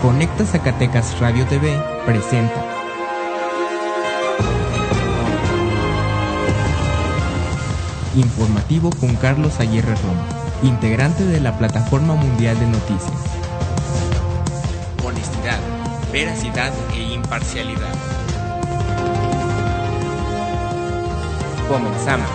Conecta Zacatecas Radio TV presenta Informativo con Carlos Aguirre Romo, integrante de la Plataforma Mundial de Noticias. Honestidad, veracidad e imparcialidad. Comenzamos.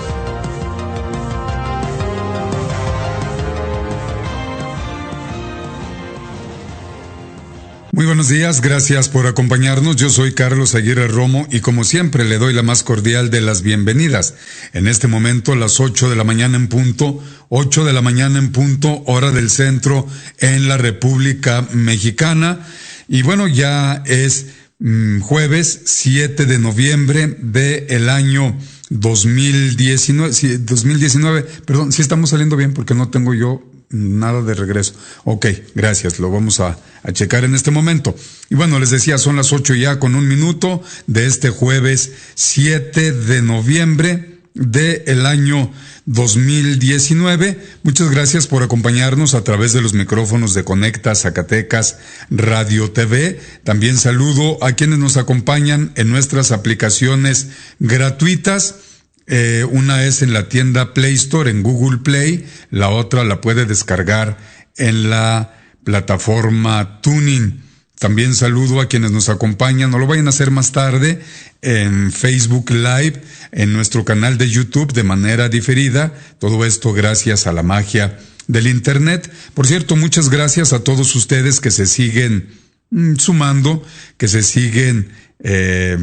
Muy buenos días, gracias por acompañarnos. Yo soy Carlos Aguirre Romo y como siempre le doy la más cordial de las bienvenidas. En este momento las 8 de la mañana en punto, hora del centro en la República Mexicana. Y bueno, ya es jueves 7 de noviembre del año 2019, perdón, sí estamos saliendo bien porque no tengo yo nada de regreso. Ok, gracias, lo vamos a checar en este momento. Y bueno, les decía, son las 8 ya con 1 minuto de este jueves 7 de noviembre del año 2019. Muchas gracias por acompañarnos a través de los micrófonos de Conecta Zacatecas Radio TV. También saludo a quienes nos acompañan en nuestras aplicaciones gratuitas. Una es en la tienda Play Store, en Google Play. La otra la puede descargar en la plataforma TuneIn. También saludo a quienes nos acompañan, no lo vayan a hacer más tarde, en Facebook Live, en nuestro canal de YouTube de manera diferida. Todo esto gracias a la magia del Internet. Por cierto, muchas gracias a todos ustedes que se siguen sumando, que se siguen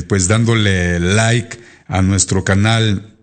pues dándole like a nuestro canal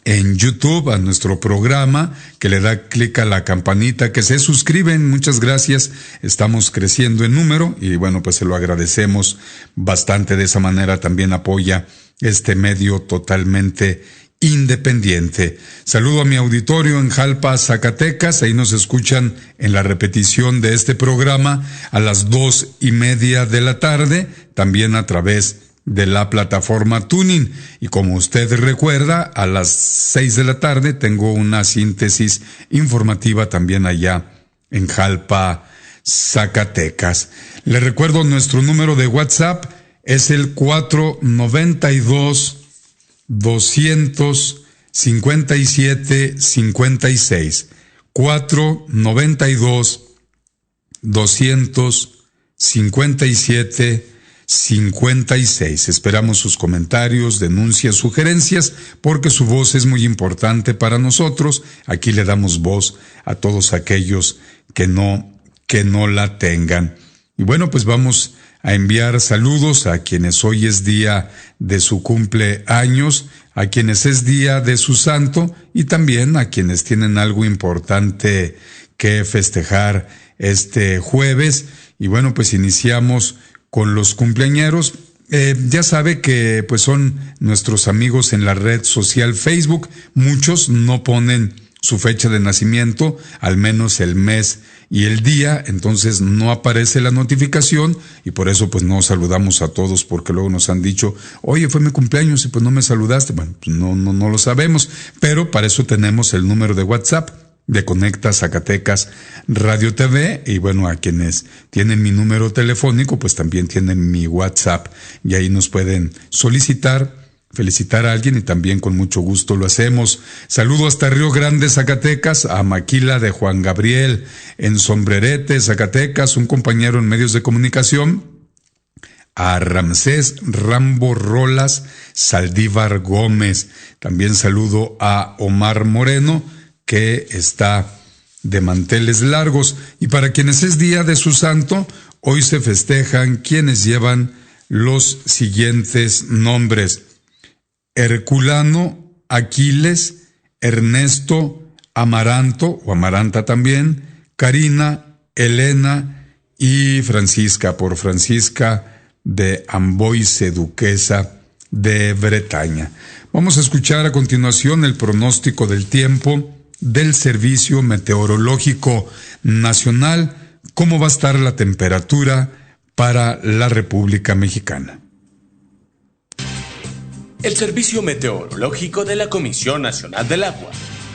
en YouTube, a nuestro programa, que le da clic a la campanita, que se suscriben. Muchas gracias. Estamos creciendo en número y bueno, pues se lo agradecemos bastante. De esa manera también apoya este medio totalmente independiente. Saludo a mi auditorio en Jalpa, Zacatecas. Ahí nos escuchan en la repetición de este programa a las 2:30 de la tarde, también a través de la plataforma TuneIn. Y como usted recuerda, a las 6 de la tarde tengo una síntesis informativa también allá en Jalpa, Zacatecas. Le recuerdo nuestro número de WhatsApp es el 492-257-56. 492-257-56. Esperamos sus comentarios, denuncias, sugerencias, porque su voz es muy importante para nosotros. Aquí le damos voz a todos aquellos que no la tengan. Y bueno, pues vamos a enviar saludos a quienes hoy es día de su cumpleaños, a quienes es día de su santo y también a quienes tienen algo importante que festejar este jueves. Y bueno, pues iniciamos con los cumpleañeros. Ya sabe que pues son nuestros amigos en la red social Facebook. Muchos no ponen su fecha de nacimiento, al menos el mes y el día, entonces no aparece la notificación y por eso pues no saludamos a todos, porque luego nos han dicho, oye, fue mi cumpleaños y pues no me saludaste. Bueno, pues no lo sabemos, pero para eso tenemos el número de WhatsApp de Conecta Zacatecas Radio TV, y bueno, a quienes tienen mi número telefónico, pues también tienen mi WhatsApp, y ahí nos pueden felicitar a alguien, y también con mucho gusto lo hacemos. Saludo hasta Río Grande, Zacatecas, a Maquila de Juan Gabriel, en Sombrerete, Zacatecas, un compañero en medios de comunicación, a Ramsés Rambo Rolas Saldívar Gómez. También saludo a Omar Moreno, que está de manteles largos. Y para quienes es día de su santo, hoy se festejan quienes llevan los siguientes nombres: Herculano, Aquiles, Ernesto, Amaranto o Amaranta también, Karina, Elena y Francisca, por Francisca de Amboise, duquesa de Bretaña. Vamos a escuchar a continuación el pronóstico del tiempo del Servicio Meteorológico Nacional. ¿Cómo va a estar la temperatura para la República Mexicana? El Servicio Meteorológico de la Comisión Nacional del Agua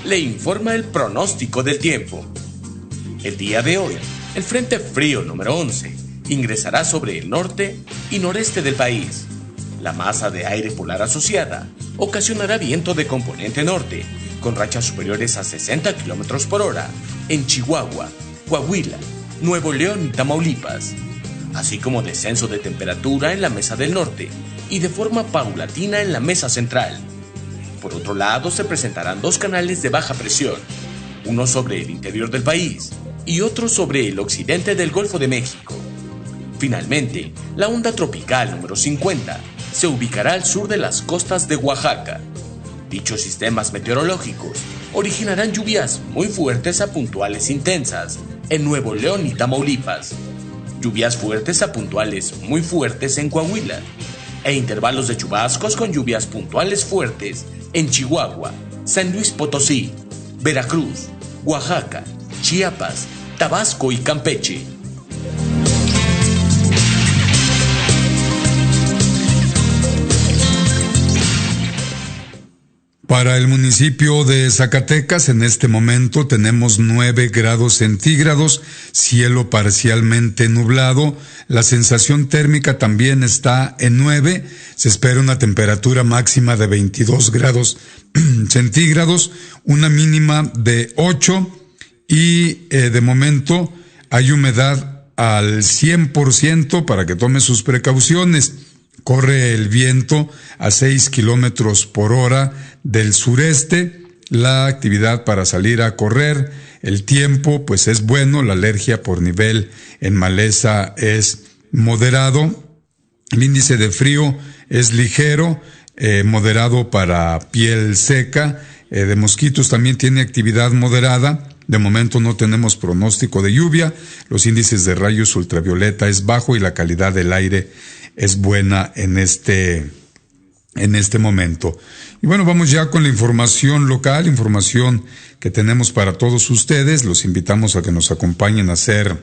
le informa el pronóstico del tiempo. El día de hoy, el Frente Frío número 11 ingresará sobre el norte y noreste del país. La masa de aire polar asociada ocasionará viento de componente norte, con rachas superiores a 60 km por hora en Chihuahua, Coahuila, Nuevo León y Tamaulipas, así como descenso de temperatura en la mesa del norte y de forma paulatina en la mesa central. Por otro lado, se presentarán dos canales de baja presión, uno sobre el interior del país y otro sobre el occidente del Golfo de México. Finalmente, la onda tropical número 50 se ubicará al sur de las costas de Oaxaca. Dichos sistemas meteorológicos originarán lluvias muy fuertes a puntuales intensas en Nuevo León y Tamaulipas, lluvias fuertes a puntuales muy fuertes en Coahuila, e intervalos de chubascos con lluvias puntuales fuertes en Chihuahua, San Luis Potosí, Veracruz, Oaxaca, Chiapas, Tabasco y Campeche. Para el municipio de Zacatecas, en este momento tenemos 9 grados centígrados, cielo parcialmente nublado, la sensación térmica también está en 9, se espera una temperatura máxima de 22 grados centígrados, una mínima de 8 y de momento hay humedad al 100% para que tome sus precauciones. Corre el viento a 6 kilómetros por hora del sureste, la actividad para salir a correr, el tiempo pues es bueno, la alergia por nivel en maleza es moderado, el índice de frío es ligero, moderado para piel seca, de mosquitos también tiene actividad moderada. De momento no tenemos pronóstico de lluvia, los índices de rayos ultravioleta es bajo y la calidad del aire es buena en este momento. Y bueno, vamos ya con la información local, información que tenemos para todos ustedes. Los invitamos a que nos acompañen a hacer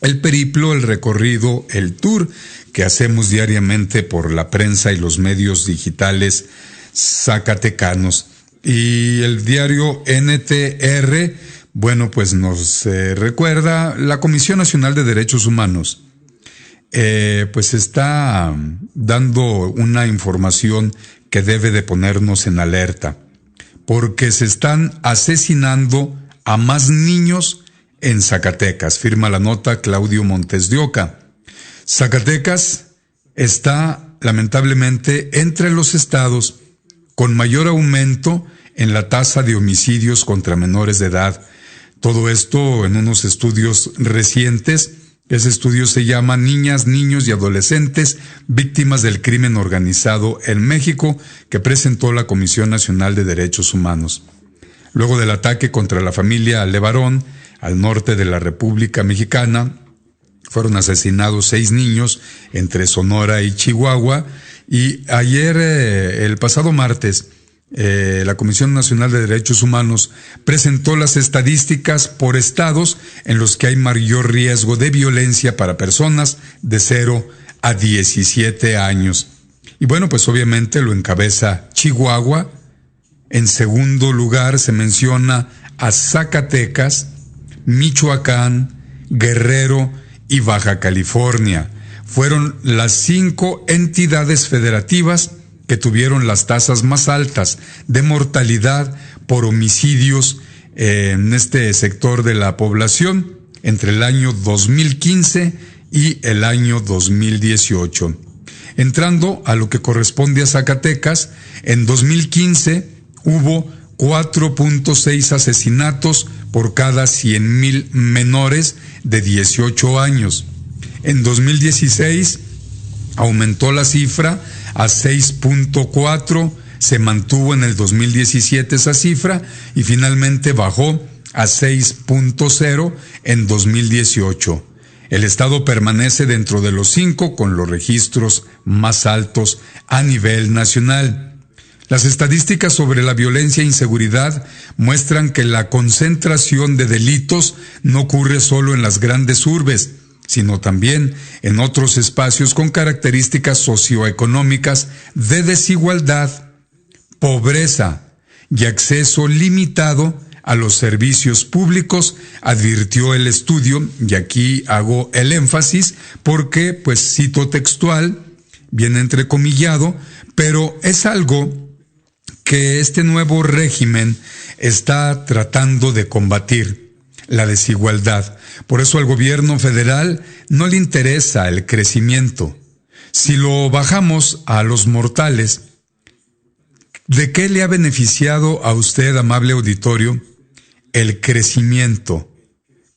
el periplo, el recorrido, el tour que hacemos diariamente por la prensa y los medios digitales zacatecanos. Y el diario NTR, bueno, pues nos recuerda la Comisión Nacional de Derechos Humanos. Pues está dando una información que debe de ponernos en alerta, porque se están asesinando a más niños en Zacatecas, firma la nota Claudio Montes de Oca. Zacatecas está lamentablemente entre los estados con mayor aumento en la tasa de homicidios contra menores de edad. Todo esto en unos estudios recientes. Ese estudio se llama Niñas, Niños y Adolescentes Víctimas del Crimen Organizado en México, que presentó la Comisión Nacional de Derechos Humanos. Luego del ataque contra la familia Levarón, al norte de la República Mexicana, fueron asesinados 6 niños entre Sonora y Chihuahua, y ayer, el pasado martes, la Comisión Nacional de Derechos Humanos presentó las estadísticas por estados en los que hay mayor riesgo de violencia para personas de 0 a 17 años. Y bueno, pues obviamente lo encabeza Chihuahua. En segundo lugar se menciona a Zacatecas, Michoacán, Guerrero y Baja California. Fueron las 5 entidades federativas que tuvieron las tasas más altas de mortalidad por homicidios en este sector de la población entre el año 2015 y el año 2018. Entrando a lo que corresponde a Zacatecas, en 2015 hubo 4.6 asesinatos por cada 100,000 menores de 18 años. En 2016 aumentó la cifra a 6.4, se mantuvo en el 2017 esa cifra y finalmente bajó a 6.0 en 2018. El estado permanece dentro de los 5 con los registros más altos a nivel nacional. Las estadísticas sobre la violencia e inseguridad muestran que la concentración de delitos no ocurre solo en las grandes urbes, sino también en otros espacios con características socioeconómicas de desigualdad, pobreza y acceso limitado a los servicios públicos, advirtió el estudio, y aquí hago el énfasis porque, pues, cito textual, viene entrecomillado, pero es algo que este nuevo régimen está tratando de combatir, la desigualdad. Por eso al gobierno federal no le interesa el crecimiento. Si lo bajamos a los mortales, ¿de qué le ha beneficiado a usted, amable auditorio, el crecimiento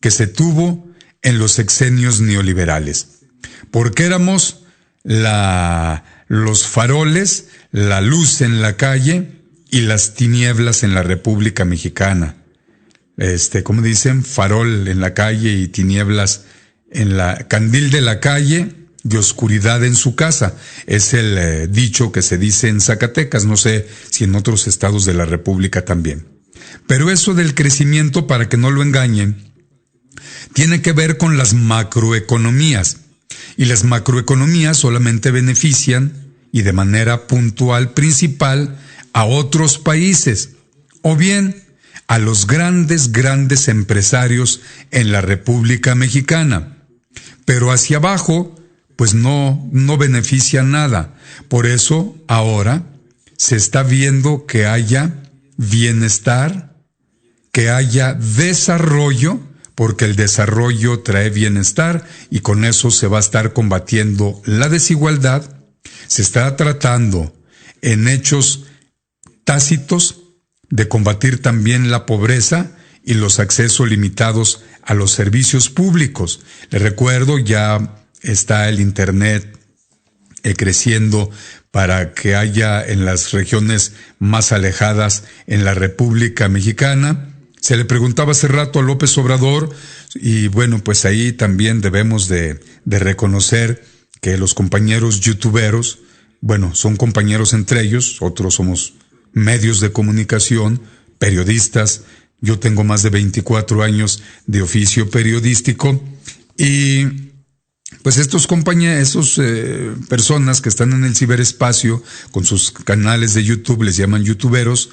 que se tuvo en los sexenios neoliberales? Porque éramos los faroles, la luz en la calle y las tinieblas en la República Mexicana. ¿Cómo dicen? Farol en la calle y tinieblas en la candil de la calle y oscuridad en su casa. Es el dicho que se dice en Zacatecas, no sé si en otros estados de la República también. Pero eso del crecimiento, para que no lo engañen, tiene que ver con las macroeconomías. Y las macroeconomías solamente benefician, y de manera puntual, principal, a otros países, o bien a los grandes empresarios en la República Mexicana. Pero hacia abajo, pues no beneficia nada. Por eso, ahora, se está viendo que haya bienestar, que haya desarrollo, porque el desarrollo trae bienestar y con eso se va a estar combatiendo la desigualdad. Se está tratando en hechos tácitos de combatir también la pobreza y los accesos limitados a los servicios públicos. Les recuerdo, ya está el Internet creciendo para que haya en las regiones más alejadas en la República Mexicana. Se le preguntaba hace rato a López Obrador, y bueno, pues ahí también debemos de reconocer que los compañeros youtuberos, bueno, son compañeros entre ellos, otros somos medios de comunicación, periodistas. Yo tengo más de 24 años de oficio periodístico, y pues estos personas que están en el ciberespacio con sus canales de YouTube, les llaman youtuberos,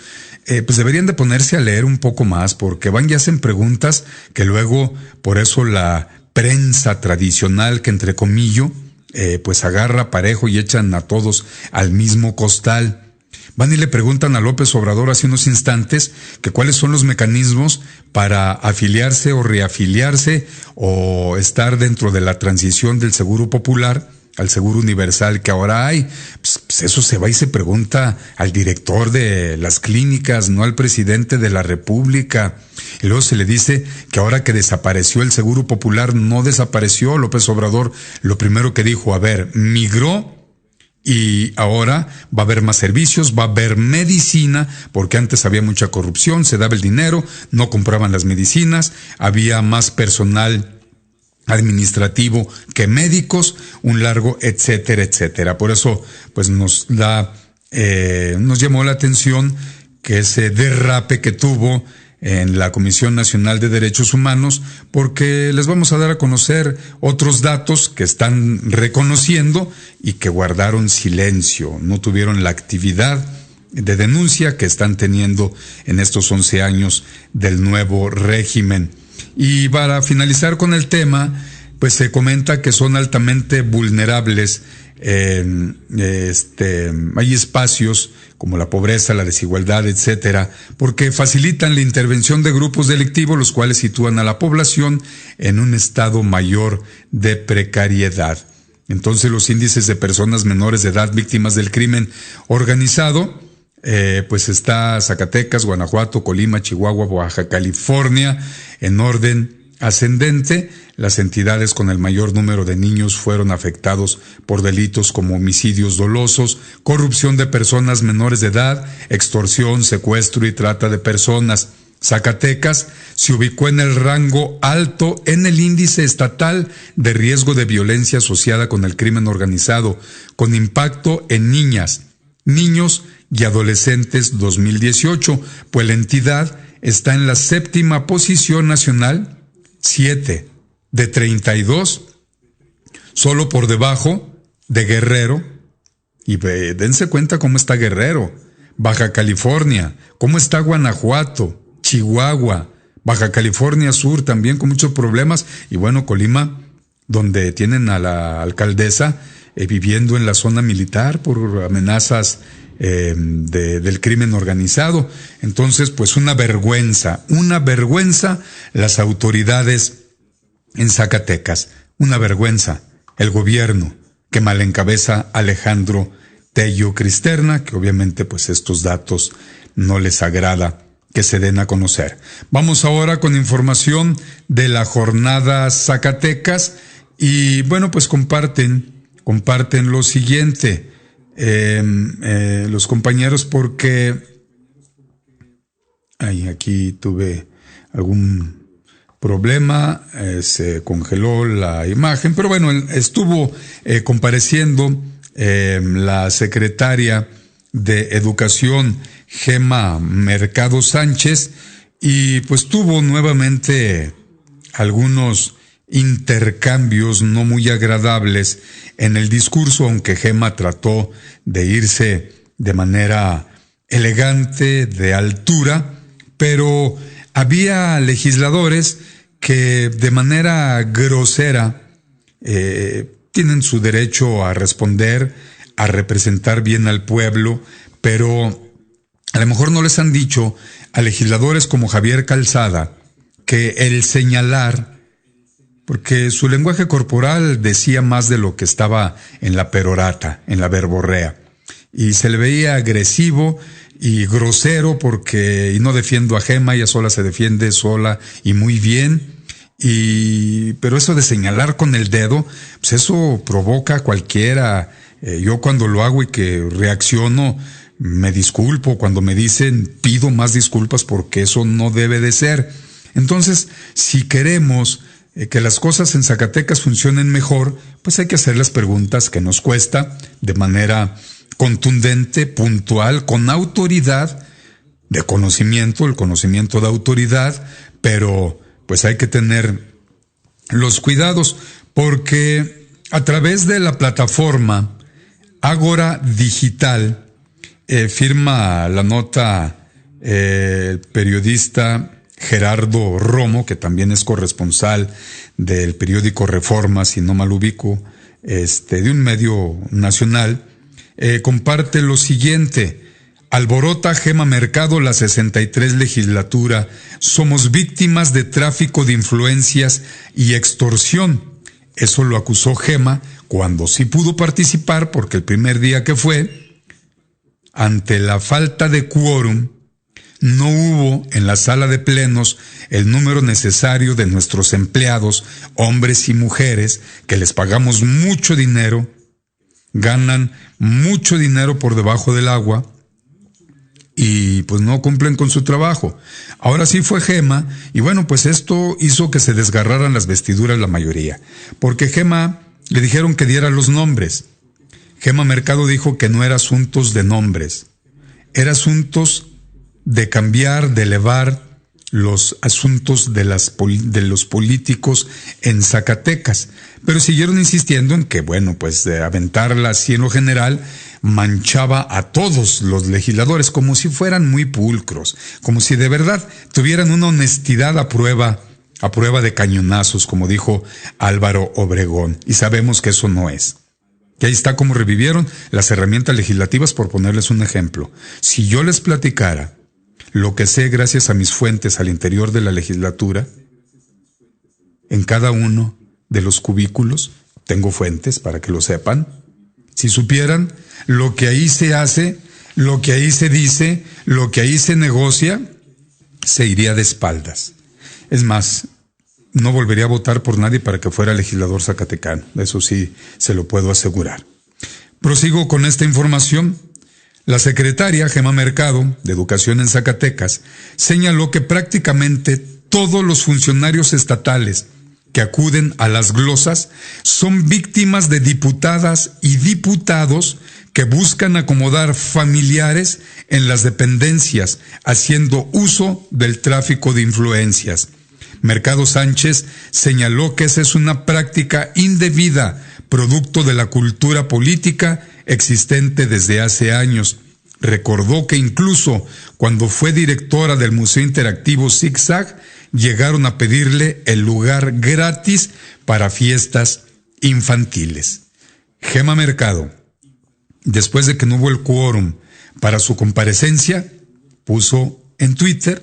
pues deberían de ponerse a leer un poco más, porque van y hacen preguntas que luego, por eso la prensa tradicional, que entre comillas, pues agarra parejo y echan a todos al mismo costal. Van y le preguntan a López Obrador hace unos instantes que cuáles son los mecanismos para afiliarse o reafiliarse o estar dentro de la transición del Seguro Popular al Seguro Universal que ahora hay. Pues eso se va y se pregunta al director de las clínicas, no al presidente de la República. Y luego se le dice que ahora que desapareció el Seguro Popular, no desapareció. López Obrador lo primero que dijo, migró, y ahora va a haber más servicios, va a haber medicina, porque antes había mucha corrupción, se daba el dinero, no compraban las medicinas, había más personal administrativo que médicos, un largo etcétera, etcétera. Por eso, pues nos llamó la atención que ese derrape que tuvo en la Comisión Nacional de Derechos Humanos, porque les vamos a dar a conocer otros datos que están reconociendo y que guardaron silencio, no tuvieron la actividad de denuncia que están teniendo en estos 11 años del nuevo régimen. Y para finalizar con el tema, pues se comenta que son altamente vulnerables. Hay espacios como la pobreza, la desigualdad, etcétera, porque facilitan la intervención de grupos delictivos, los cuales sitúan a la población en un estado mayor de precariedad. Entonces, los índices de personas menores de edad víctimas del crimen organizado, pues está Zacatecas, Guanajuato, Colima, Chihuahua, Baja California, en orden ascendente. Las entidades con el mayor número de niños fueron afectados por delitos como homicidios dolosos, corrupción de personas menores de edad, extorsión, secuestro y trata de personas. Zacatecas se ubicó en el rango alto en el índice estatal de riesgo de violencia asociada con el crimen organizado, con impacto en niñas, niños y adolescentes 2018, pues la entidad está en la 7ª posición nacional, 7 de 32, solo por debajo de Guerrero. Y dense cuenta cómo está Guerrero, Baja California, cómo está Guanajuato, Chihuahua, Baja California Sur también con muchos problemas, y bueno, Colima, donde tienen a la alcaldesa viviendo en la zona militar por amenazas del crimen organizado. Entonces, pues una vergüenza las autoridades en Zacatecas, una vergüenza el gobierno que mal encabeza Alejandro Tello Cristerna, que obviamente pues estos datos no les agrada que se den a conocer. Vamos ahora con información de la jornada Zacatecas, y bueno, pues comparten lo siguiente los compañeros, porque aquí tuve algún problema, se congeló la imagen, pero bueno, estuvo compareciendo la secretaria de Educación, Gema Mercado Sánchez, y pues tuvo nuevamente algunos intercambios no muy agradables en el discurso, aunque Gema trató de irse de manera elegante, de altura, pero había legisladores que de manera grosera tienen su derecho a responder, a representar bien al pueblo, pero a lo mejor no les han dicho a legisladores como Javier Calzada que el señalar, porque su lenguaje corporal decía más de lo que estaba en la perorata, en la verborrea, y se le veía agresivo y grosero, y no defiendo a Gema, ella sola se defiende sola y muy bien, pero eso de señalar con el dedo, pues eso provoca a cualquiera. Yo cuando lo hago y que reacciono, me disculpo. Cuando me dicen, pido más disculpas, porque eso no debe de ser. Entonces, si queremos que las cosas en Zacatecas funcionen mejor, pues hay que hacer las preguntas que nos cuesta de manera contundente, puntual, con autoridad, de conocimiento, el conocimiento de autoridad, pero pues hay que tener los cuidados, porque a través de la plataforma Ágora Digital, firma la nota el periodista Gerardo Romo, que también es corresponsal del periódico Reforma, si no mal ubico, de un medio nacional, comparte lo siguiente: alborota Gema Mercado la 63 legislatura, somos víctimas de tráfico de influencias y extorsión. Eso lo acusó Gema cuando sí pudo participar, porque el primer día que fue, ante la falta de quórum, no hubo en la sala de plenos el número necesario de nuestros empleados, hombres y mujeres, que les pagamos mucho dinero, ganan mucho dinero por debajo del agua, y pues no cumplen con su trabajo. Ahora sí fue Gema, y bueno, pues esto hizo que se desgarraran las vestiduras la mayoría, porque Gema le dijeron que diera los nombres. Gema Mercado dijo que no era asuntos de nombres, era asuntos de cambiar, de elevar los asuntos de los políticos en Zacatecas, pero siguieron insistiendo en que, bueno, pues de aventarla así en lo general manchaba a todos los legisladores, como si fueran muy pulcros, como si de verdad tuvieran una honestidad a prueba de cañonazos, como dijo Álvaro Obregón, y sabemos que eso no es. Y ahí está cómo revivieron las herramientas legislativas, por ponerles un ejemplo. Si yo les platicara lo que sé gracias a mis fuentes al interior de la legislatura, en cada uno de los cubículos tengo fuentes para que lo sepan. Si supieran lo que ahí se hace, lo que ahí se dice, lo que ahí se negocia, se iría de espaldas. Es más, no volvería a votar por nadie para que fuera legislador zacatecano. Eso sí, se lo puedo asegurar. Prosigo con esta información. La secretaria Gema Mercado, de Educación en Zacatecas, señaló que prácticamente todos los funcionarios estatales que acuden a las glosas son víctimas de diputadas y diputados que buscan acomodar familiares en las dependencias, haciendo uso del tráfico de influencias. Mercado Sánchez señaló que esa es una práctica indebida, producto de la cultura política existente desde hace años. recordó que incluso cuando fue directora del Museo Interactivo Zigzag, llegaron a pedirle el lugar gratis para fiestas infantiles. Gema Mercado, después de que no hubo el quórum para su comparecencia, puso en Twitter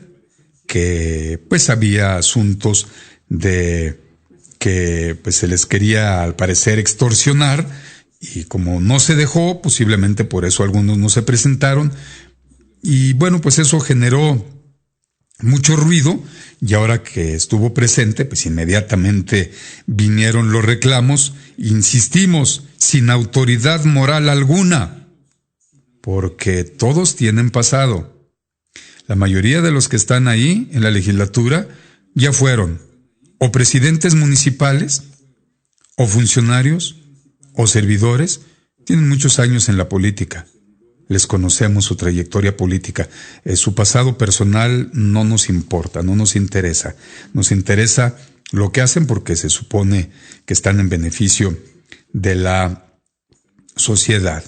que pues había asuntos de que pues se les quería al parecer extorsionar, y como no se dejó, posiblemente por eso algunos no se presentaron, y bueno, pues eso generó mucho ruido, y ahora que estuvo presente, pues inmediatamente vinieron los reclamos. Insistimos, sin autoridad moral alguna, porque todos tienen pasado. La mayoría de los que están ahí en la legislatura ya fueron o presidentes municipales, o funcionarios, o servidores. Tienen muchos años en la política. Les conocemos su trayectoria política. Su pasado personal no nos importa, no nos interesa. Nos interesa lo que hacen porque se supone que están en beneficio de la sociedad.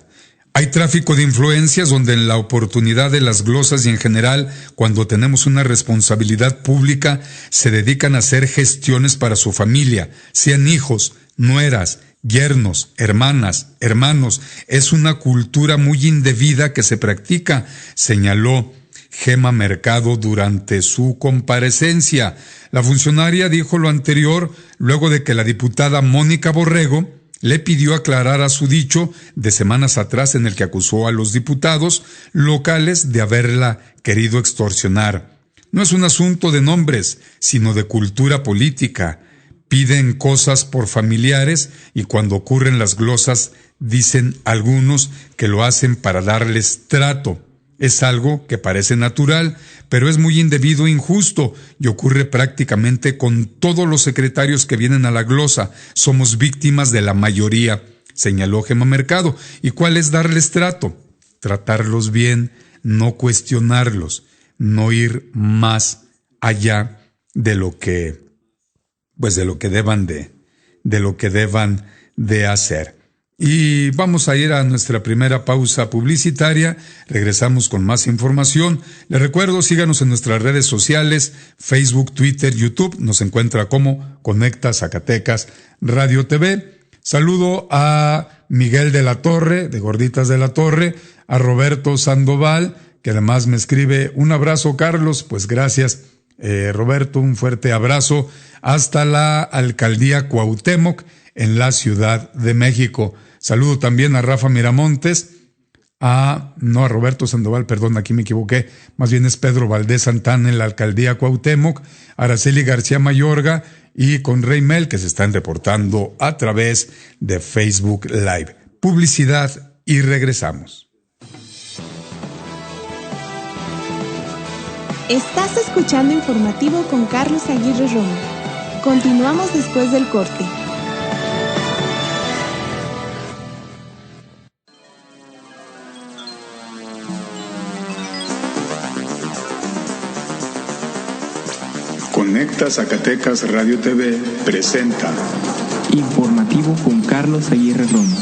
Hay tráfico de influencias donde en la oportunidad de las glosas y en general, cuando tenemos una responsabilidad pública, se dedican a hacer gestiones para su familia, sean hijos, nueras, yernos, hermanas, hermanos. Es una cultura muy indebida que se practica, señaló Gema Mercado durante su comparecencia. La funcionaria dijo lo anterior luego de que la diputada Mónica Borrego le pidió aclarar a su dicho de semanas atrás en el que acusó a los diputados locales de haberla querido extorsionar. No es un asunto de nombres, sino de cultura política. Piden cosas por familiares y cuando ocurren las glosas dicen algunos que lo hacen para darles trato. Es algo que parece natural, pero es muy indebido e injusto y ocurre prácticamente con todos los secretarios que vienen a la glosa. Somos víctimas de la mayoría, señaló Gema Mercado. ¿Y cuál es darles trato? Tratarlos bien, no cuestionarlos, no ir más allá de lo que deban de hacer. Y vamos a ir a nuestra primera pausa publicitaria. Regresamos con más información. Les recuerdo, síganos en nuestras redes sociales, Facebook, Twitter, YouTube. Nos encuentra como Conecta Zacatecas Radio TV. Saludo a Miguel de la Torre, de Gorditas de la Torre, a Roberto Sandoval, que además me escribe: un abrazo, Carlos. Pues gracias, Roberto, un fuerte abrazo hasta la Alcaldía Cuauhtémoc en la Ciudad de México. Saludo también a Rafa Miramontes, a Roberto Sandoval, perdón, aquí me equivoqué, más bien es Pedro Valdés Santana en la Alcaldía Cuauhtémoc, Araceli García Mayorga y con Rey Mel, que se están reportando a través de Facebook Live. Publicidad y regresamos. Estás escuchando Informativo con Carlos Aguirre Romo. Continuamos después del corte. Conecta Zacatecas Radio TV presenta Informativo con Carlos Aguirre Romo.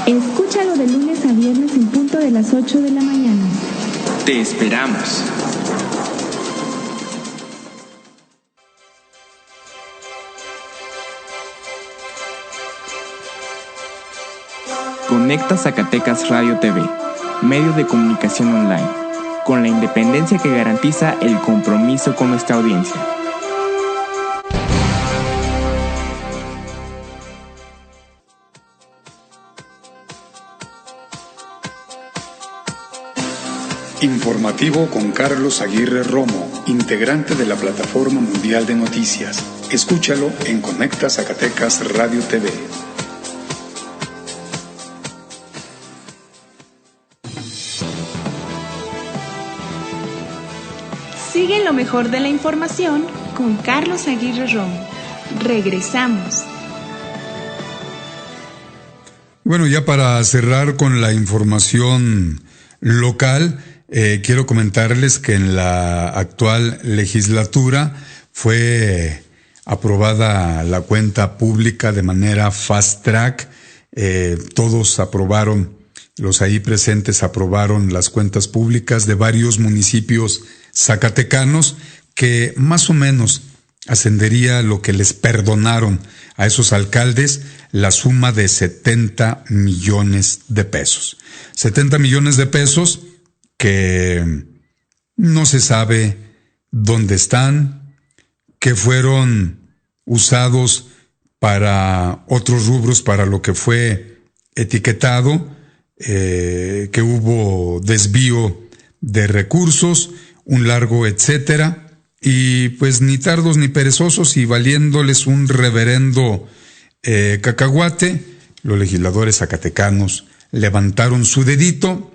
Escúchalo de lunes a viernes en punto de las 8 de la mañana. Te esperamos. Conecta Zacatecas Radio TV, medio de comunicación online, con la independencia que garantiza el compromiso con nuestra audiencia. Informativo con Carlos Aguirre Romo, integrante de la Plataforma Mundial de Noticias. Escúchalo en Conecta Zacatecas Radio TV. Sigue lo mejor de la información con Carlos Aguirre Romo. Regresamos. Bueno, ya para cerrar con la información local, quiero comentarles que en la actual legislatura fue aprobada la cuenta pública de manera fast track. Todos aprobaron Los ahí presentes aprobaron las cuentas públicas de varios municipios zacatecanos, que más o menos ascendería lo que les perdonaron a esos alcaldes la suma de 70 millones de pesos. 70 millones de pesos que no se sabe dónde están, que fueron usados para otros rubros, para lo que fue etiquetado, que hubo desvío de recursos, un largo etcétera. Y pues ni tardos ni perezosos, y valiéndoles un reverendo cacahuate, los legisladores zacatecanos levantaron su dedito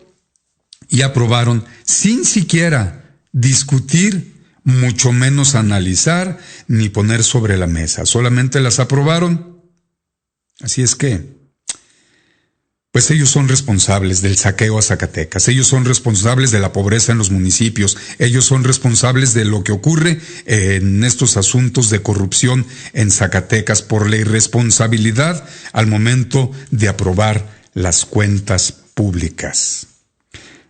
y aprobaron sin siquiera discutir, mucho menos analizar ni poner sobre la mesa. Solamente las aprobaron. Así es que pues ellos son responsables del saqueo a Zacatecas, ellos son responsables de la pobreza en los municipios, ellos son responsables de lo que ocurre en estos asuntos de corrupción en Zacatecas por la irresponsabilidad al momento de aprobar las cuentas públicas.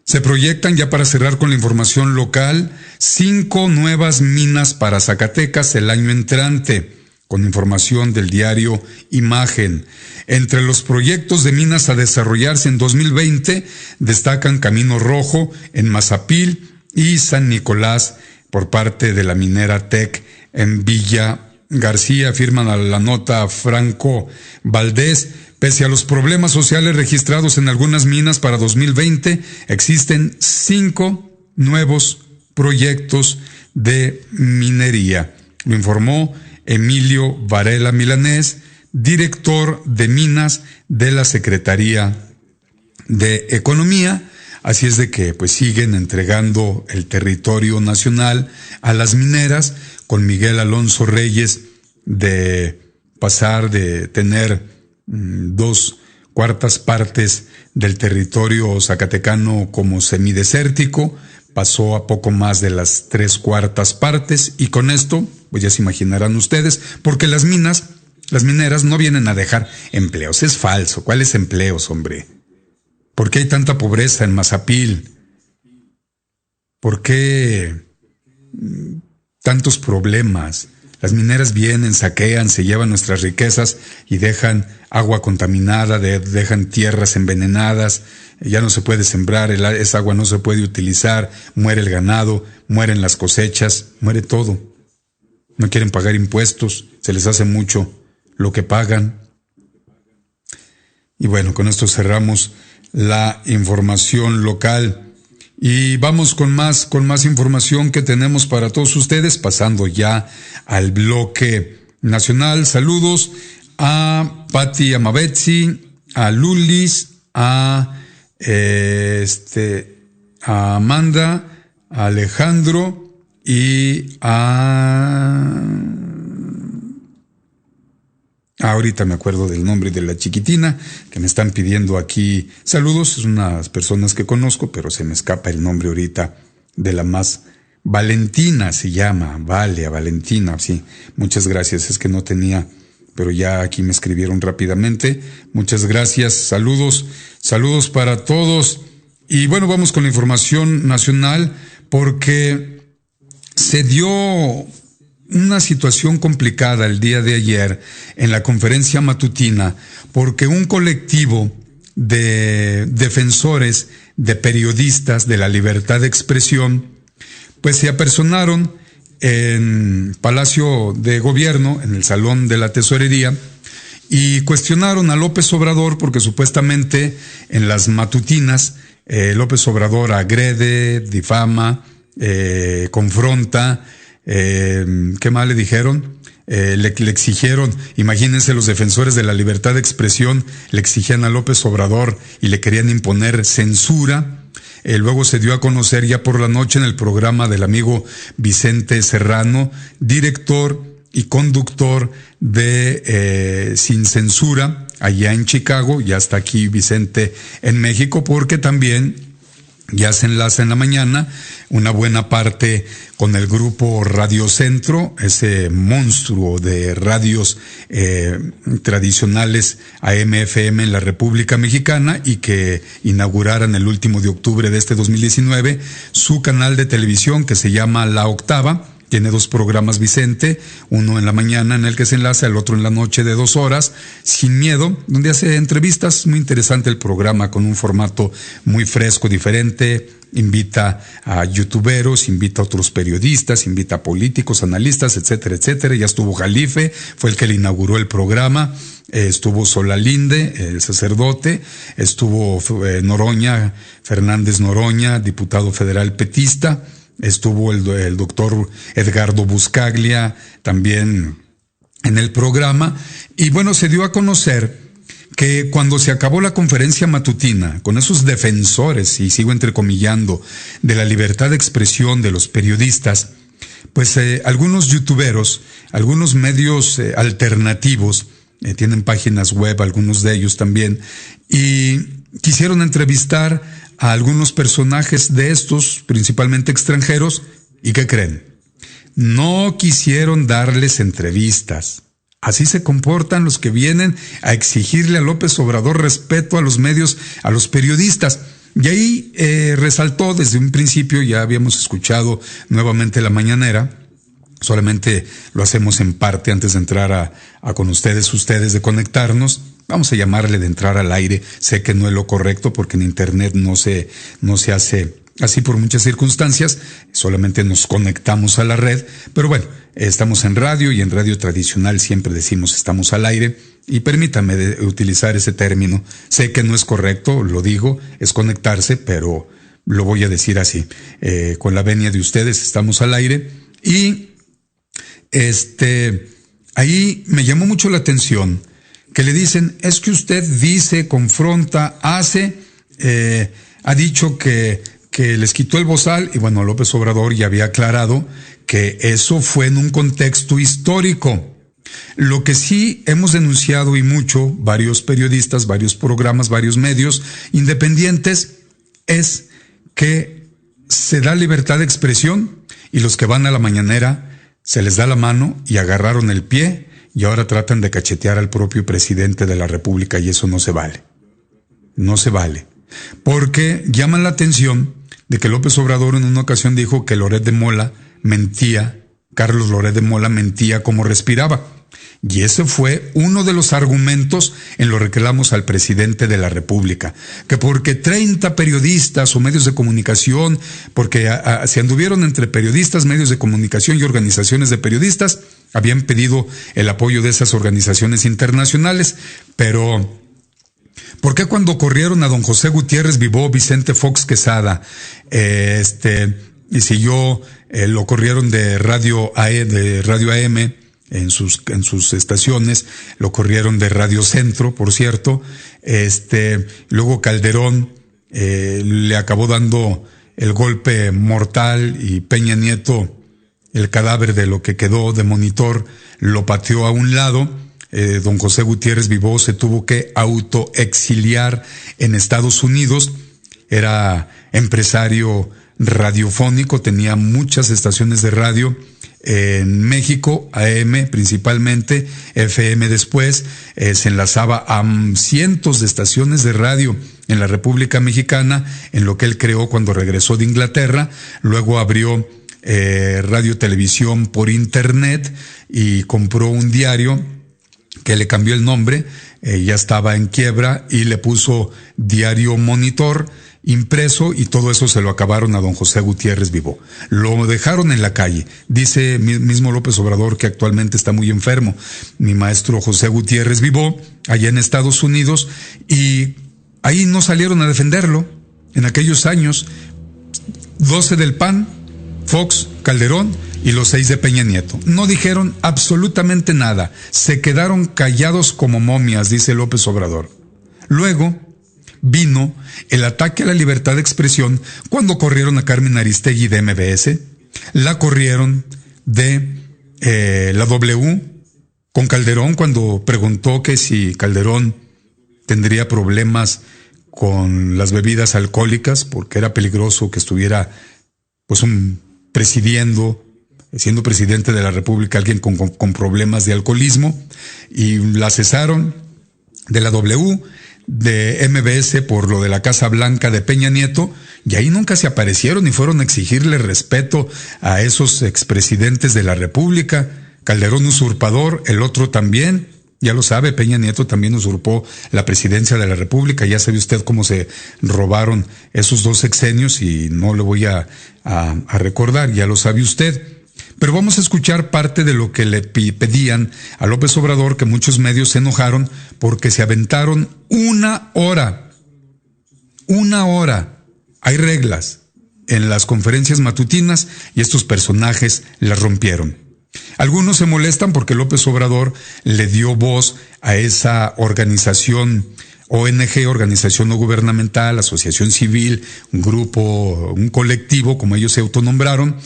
Se proyectan, ya para cerrar con la información local, 5 nuevas minas para Zacatecas el año entrante, con información del diario Imagen. Entre los proyectos de minas a desarrollarse en 2020 destacan Camino Rojo en Mazapil y San Nicolás por parte de la minera TEC en Villa García. Firman a la nota Franco Valdés. Pese a los problemas sociales registrados en algunas minas para 2020, existen 5 nuevos proyectos de minería. Lo informó Emilio Varela Milanés, director de minas de la Secretaría de Economía. Así es de que pues siguen entregando el territorio nacional a las mineras, con Miguel Alonso Reyes de pasar de tener 2/4 partes del territorio zacatecano como semidesértico, pasó a poco más de las 3/4 partes, y con esto pues ya se imaginarán ustedes, porque las mineras no vienen a dejar empleos. Es falso. ¿Cuáles empleos, hombre? ¿Por qué hay tanta pobreza en Mazapil? ¿Por qué tantos problemas? Las mineras vienen, saquean, se llevan nuestras riquezas y dejan agua contaminada, dejan tierras envenenadas, ya no se puede sembrar, esa agua no se puede utilizar, muere el ganado, mueren las cosechas, muere todo. No quieren pagar impuestos, se les hace mucho lo que pagan. Y bueno, con esto cerramos la información local y vamos con más información que tenemos para todos ustedes, pasando ya al bloque nacional. Saludos a Pati Amabetsi, a Lulis, a Amanda, a Alejandro y ahorita me acuerdo del nombre de la chiquitina que me están pidiendo aquí saludos. Es unas personas que conozco, pero se me escapa el nombre ahorita de la más. Valentina se llama, Valentina, sí. Muchas gracias, es que no tenía, pero ya aquí me escribieron rápidamente. Muchas gracias, saludos para todos. Y bueno, vamos con la información nacional, porque se dio una situación complicada el día de ayer en la conferencia matutina, porque un colectivo de defensores, de periodistas de la libertad de expresión, pues se apersonaron en Palacio de Gobierno, en el Salón de la Tesorería, y cuestionaron a López Obrador porque supuestamente en las matutinas López Obrador agrede, difama, confronta. ¿Qué más le dijeron? Le exigieron, imagínense, los defensores de la libertad de expresión le exigían a López Obrador y le querían imponer censura. Luego se dio a conocer ya por la noche en el programa del amigo Vicente Serrano, director y conductor de Sin Censura allá en Chicago. Ya está aquí Vicente en México, porque también Ya se enlaza en la mañana una buena parte con el grupo Radio Centro, ese monstruo de radios tradicionales AM/FM en la República Mexicana, y que inauguraran el último de octubre de este 2019 su canal de televisión que se llama La Octava. Tiene 2 programas Vicente, uno en la mañana en el que se enlaza, el otro en la noche de 2 horas, Sin Miedo, donde hace entrevistas. Muy interesante el programa, con un formato muy fresco, diferente. Invita a youtuberos, invita a otros periodistas, invita a políticos, analistas, etcétera, etcétera. Ya estuvo Jalife, fue el que le inauguró el programa. Estuvo Solalinde, el sacerdote. Estuvo Noroña, Fernández Noroña, diputado federal petista. Estuvo el doctor Edgardo Buscaglia también en el programa. Y bueno, se dio a conocer que cuando se acabó la conferencia matutina con esos defensores, y sigo entrecomillando, de la libertad de expresión de los periodistas, pues algunos youtuberos, algunos medios alternativos, tienen páginas web, algunos de ellos también, y quisieron entrevistar a algunos personajes de estos, principalmente extranjeros, ¿y qué creen? No quisieron darles entrevistas. Así se comportan los que vienen a exigirle a López Obrador respeto a los medios, a los periodistas. Y ahí resaltó desde un principio, ya habíamos escuchado nuevamente la mañanera, solamente lo hacemos en parte antes de entrar a con ustedes, de conectarnos. Vamos a llamarle de entrar al aire. Sé que no es lo correcto porque en internet no se hace así por muchas circunstancias, solamente nos conectamos a la red, pero bueno, estamos en radio, y en radio tradicional siempre decimos estamos al aire, y permítame utilizar ese término. Sé que no es correcto, lo digo, es conectarse, pero lo voy a decir así. Con la venia de ustedes estamos al aire, y ahí me llamó mucho la atención que le dicen, es que usted dice, confronta, hace, ha dicho que les quitó el bozal, y bueno, López Obrador ya había aclarado que eso fue en un contexto histórico. Lo que sí hemos denunciado y mucho, varios periodistas, varios programas, varios medios independientes, es que se da libertad de expresión y los que van a la mañanera se les da la mano y agarraron el pie, y ahora tratan de cachetear al propio presidente de la República, y eso no se vale. No se vale. Porque llaman la atención de que López Obrador en una ocasión dijo que Loret de Mola mentía, Carlos Loret de Mola mentía como respiraba. Y ese fue uno de los argumentos en los reclamos al presidente de la República, que porque 30 periodistas o medios de comunicación, porque se anduvieron entre periodistas, medios de comunicación y organizaciones de periodistas, habían pedido el apoyo de esas organizaciones internacionales, pero ¿por qué cuando corrieron a don José Gutiérrez Vivó, Vicente Fox Quesada, y siguió, lo corrieron de Radio AM en sus estaciones, lo corrieron de Radio Centro, por cierto, luego Calderón le acabó dando el golpe mortal, y Peña Nieto, el cadáver de lo que quedó de monitor, lo pateó a un lado? Don José Gutiérrez Vivó se tuvo que autoexiliar en Estados Unidos. Era empresario radiofónico, tenía muchas estaciones de radio en México, AM principalmente, FM después, se enlazaba a cientos de estaciones de radio en la República Mexicana, en lo que él creó cuando regresó de Inglaterra. Luego abrió radio televisión por internet y compró un diario que le cambió el nombre, ya estaba en quiebra, y le puso Diario Monitor impreso, y todo eso se lo acabaron a don José Gutiérrez Vivó. Lo dejaron en la calle. Dice mismo López Obrador que actualmente está muy enfermo, mi maestro José Gutiérrez Vivó, allá en Estados Unidos, y ahí no salieron a defenderlo en aquellos años. 12 del PAN, Fox, Calderón y los 6 de Peña Nieto. No dijeron absolutamente nada. Se quedaron callados como momias, dice López Obrador. Luego vino el ataque a la libertad de expresión cuando corrieron a Carmen Aristegui de MBS, la corrieron de la W con Calderón cuando preguntó que si Calderón tendría problemas con las bebidas alcohólicas, porque era peligroso que estuviera pues siendo presidente de la República alguien con problemas de alcoholismo, y la cesaron de la W, de MBS por lo de la Casa Blanca de Peña Nieto, y ahí nunca se aparecieron y fueron a exigirle respeto a esos expresidentes de la República. Calderón usurpador, el otro también, ya lo sabe, Peña Nieto también usurpó la presidencia de la República, ya sabe usted cómo se robaron esos 2 sexenios y no le voy a recordar, ya lo sabe usted. Pero vamos a escuchar parte de lo que le pedían a López Obrador, que muchos medios se enojaron porque se aventaron 1 hora. 1 hora. Hay reglas en las conferencias matutinas y estos personajes las rompieron. Algunos se molestan porque López Obrador le dio voz a esa organización ONG, organización no gubernamental, asociación civil, un grupo, un colectivo, como ellos se autonombraron,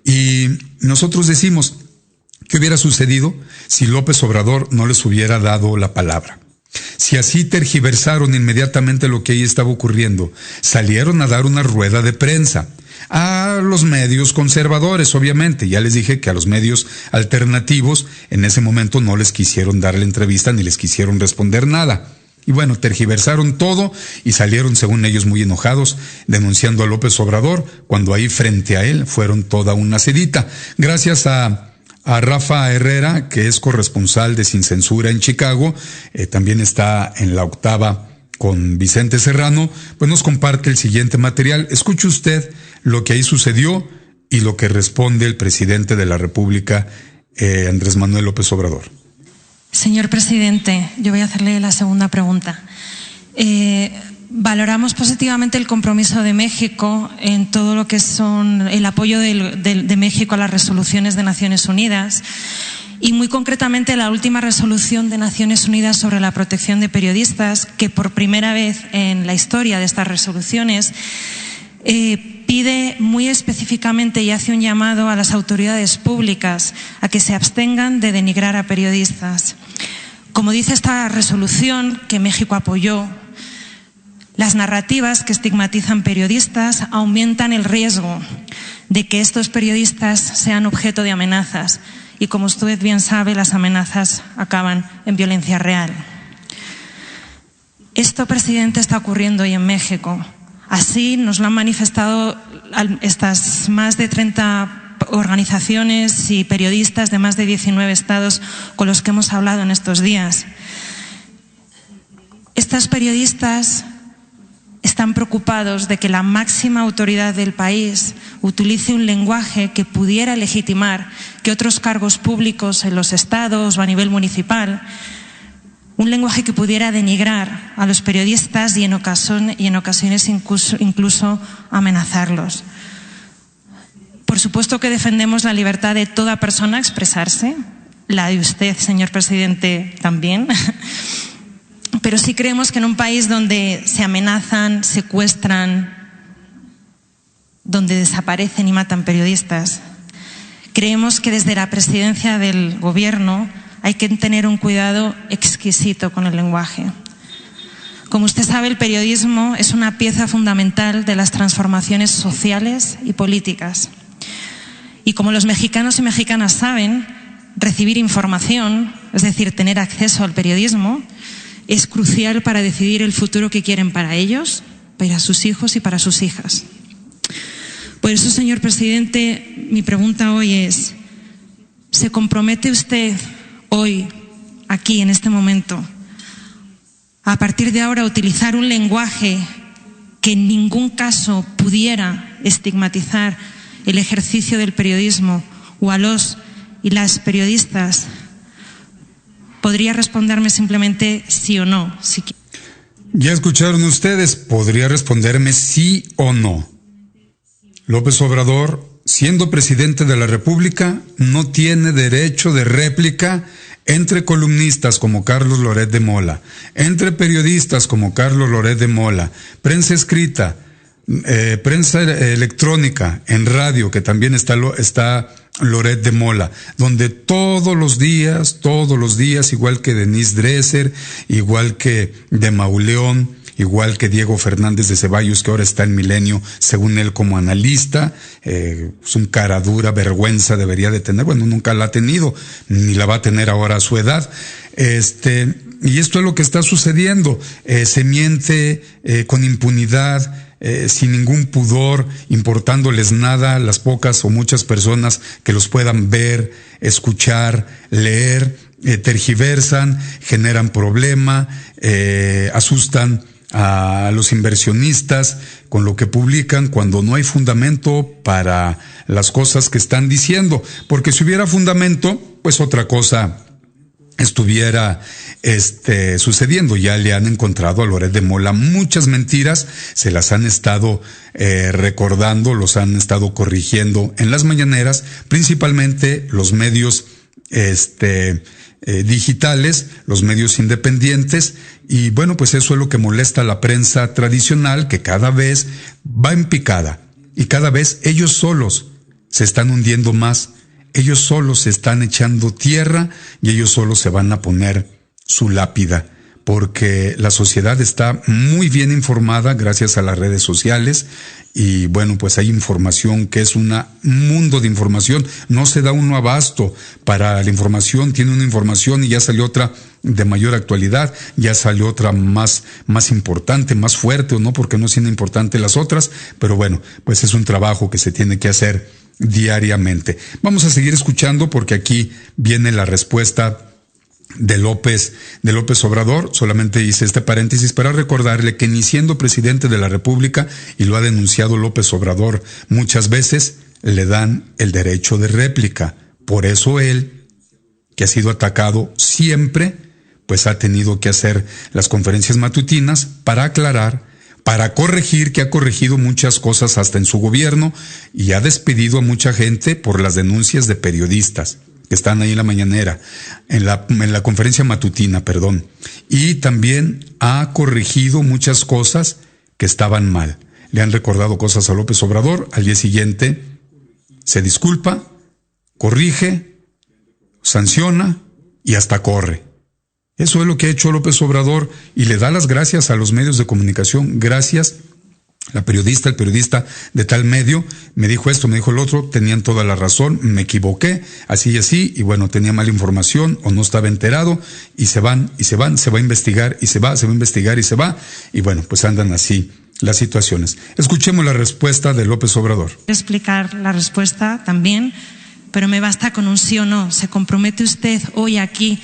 y nosotros decimos, ¿qué hubiera sucedido si López Obrador no les hubiera dado la palabra? Si así tergiversaron inmediatamente lo que ahí estaba ocurriendo, salieron a dar una rueda de prensa a los medios conservadores, obviamente. Ya les dije que a los medios alternativos en ese momento no les quisieron dar la entrevista ni les quisieron responder nada. Y bueno, tergiversaron todo y salieron, según ellos, muy enojados, denunciando a López Obrador, cuando ahí frente a él fueron toda una sedita. Gracias a Rafa Herrera, que es corresponsal de Sin Censura en Chicago, también está en La Octava con Vicente Serrano, pues nos comparte el siguiente material. Escuche usted lo que ahí sucedió y lo que responde el presidente de la República, Andrés Manuel López Obrador. Señor presidente, yo voy a hacerle la segunda pregunta. Valoramos positivamente el compromiso de México en todo lo que son el apoyo de México a las resoluciones de Naciones Unidas, y muy concretamente la última resolución de Naciones Unidas sobre la protección de periodistas, que por primera vez en la historia de estas resoluciones pide muy específicamente y hace un llamado a las autoridades públicas a que se abstengan de denigrar a periodistas. Como dice esta resolución, que México apoyó, las narrativas que estigmatizan periodistas aumentan el riesgo de que estos periodistas sean objeto de amenazas, y como usted bien sabe, las amenazas acaban en violencia real. Esto, presidente, está ocurriendo hoy en México. Así nos lo han manifestado estas más de 30 organizaciones y periodistas de más de 19 estados con los que hemos hablado en estos días. Estos periodistas están preocupados de que la máxima autoridad del país utilice un lenguaje que pudiera legitimar que otros cargos públicos en los estados o a nivel municipal, un lenguaje que pudiera denigrar a los periodistas y en ocasiones incluso amenazarlos. Por supuesto que defendemos la libertad de toda persona a expresarse, la de usted, señor presidente, también. Pero sí creemos que en un país donde se amenazan, secuestran, donde desaparecen y matan periodistas, creemos que desde la presidencia del gobierno hay que tener un cuidado exquisito con el lenguaje. Como usted sabe, el periodismo es una pieza fundamental de las transformaciones sociales y políticas. Y como los mexicanos y mexicanas saben, recibir información, es decir, tener acceso al periodismo, es crucial para decidir el futuro que quieren para ellos, para sus hijos y para sus hijas. Por eso, señor presidente, mi pregunta hoy es, ¿se compromete usted hoy, aquí, en este momento, a partir de ahora utilizar un lenguaje que en ningún caso pudiera estigmatizar el ejercicio del periodismo o a los y las periodistas? ¿Podría responderme simplemente sí o no? Ya escucharon ustedes, podría responderme sí o no. López Obrador, siendo presidente de la República, no tiene derecho de réplica entre columnistas como Carlos Loret de Mola, entre periodistas como Carlos Loret de Mola, prensa escrita, prensa electrónica, en radio, que también está Loret de Mola, donde todos los días, igual que Denise Dresser, igual que de Mauleón, igual que Diego Fernández de Ceballos, que ahora está en Milenio, según él como analista. Es un cara dura, vergüenza debería de tener, bueno, nunca la ha tenido, ni la va a tener ahora a su edad. Y esto es lo que está sucediendo, se miente con impunidad, sin ningún pudor, importándoles nada a las pocas o muchas personas que los puedan ver, escuchar, leer, tergiversan, generan problema, asustan a los inversionistas con lo que publican cuando no hay fundamento para las cosas que están diciendo, porque si hubiera fundamento, pues otra cosa estuviera sucediendo. Ya le han encontrado a Loret de Mola muchas mentiras, se las han estado recordando, los han estado corrigiendo en las mañaneras, principalmente los medios digitales, los medios independientes, y bueno, pues eso es lo que molesta a la prensa tradicional, que cada vez va en picada y cada vez ellos solos se están hundiendo más. Ellos solos se están echando tierra y ellos solos se van a poner su lápida, porque la sociedad está muy bien informada gracias a las redes sociales y bueno, pues hay información que es un mundo de información, no se da uno abasto para la información, tiene una información y ya salió otra de mayor actualidad, ya salió otra más importante, más fuerte, o no porque no sean importantes las otras, pero bueno, pues es un trabajo que se tiene que hacer diariamente. Vamos a seguir escuchando porque aquí viene la respuesta de López Obrador. Solamente hice este paréntesis para recordarle que ni siendo presidente de la República, y lo ha denunciado López Obrador muchas veces, le dan el derecho de réplica. Por eso él, que ha sido atacado siempre, pues ha tenido que hacer las conferencias matutinas para aclarar, para corregir, que ha corregido muchas cosas hasta en su gobierno, y ha despedido a mucha gente por las denuncias de periodistas que están ahí en la mañanera, en la conferencia matutina, perdón. Y también ha corregido muchas cosas que estaban mal. Le han recordado cosas a López Obrador, al día siguiente se disculpa, corrige, sanciona y hasta corre. Eso es lo que ha hecho López Obrador y le da las gracias a los medios de comunicación. Gracias. El periodista de tal medio me dijo esto, me dijo el otro, tenían toda la razón, me equivoqué, así y así, y bueno, tenía mala información o no estaba enterado, y se va a investigar y se va a investigar y se va, y bueno, pues andan así las situaciones. Escuchemos la respuesta de López Obrador. Quiero explicar la respuesta también, pero me basta con un sí o no. ¿Se compromete usted hoy aquí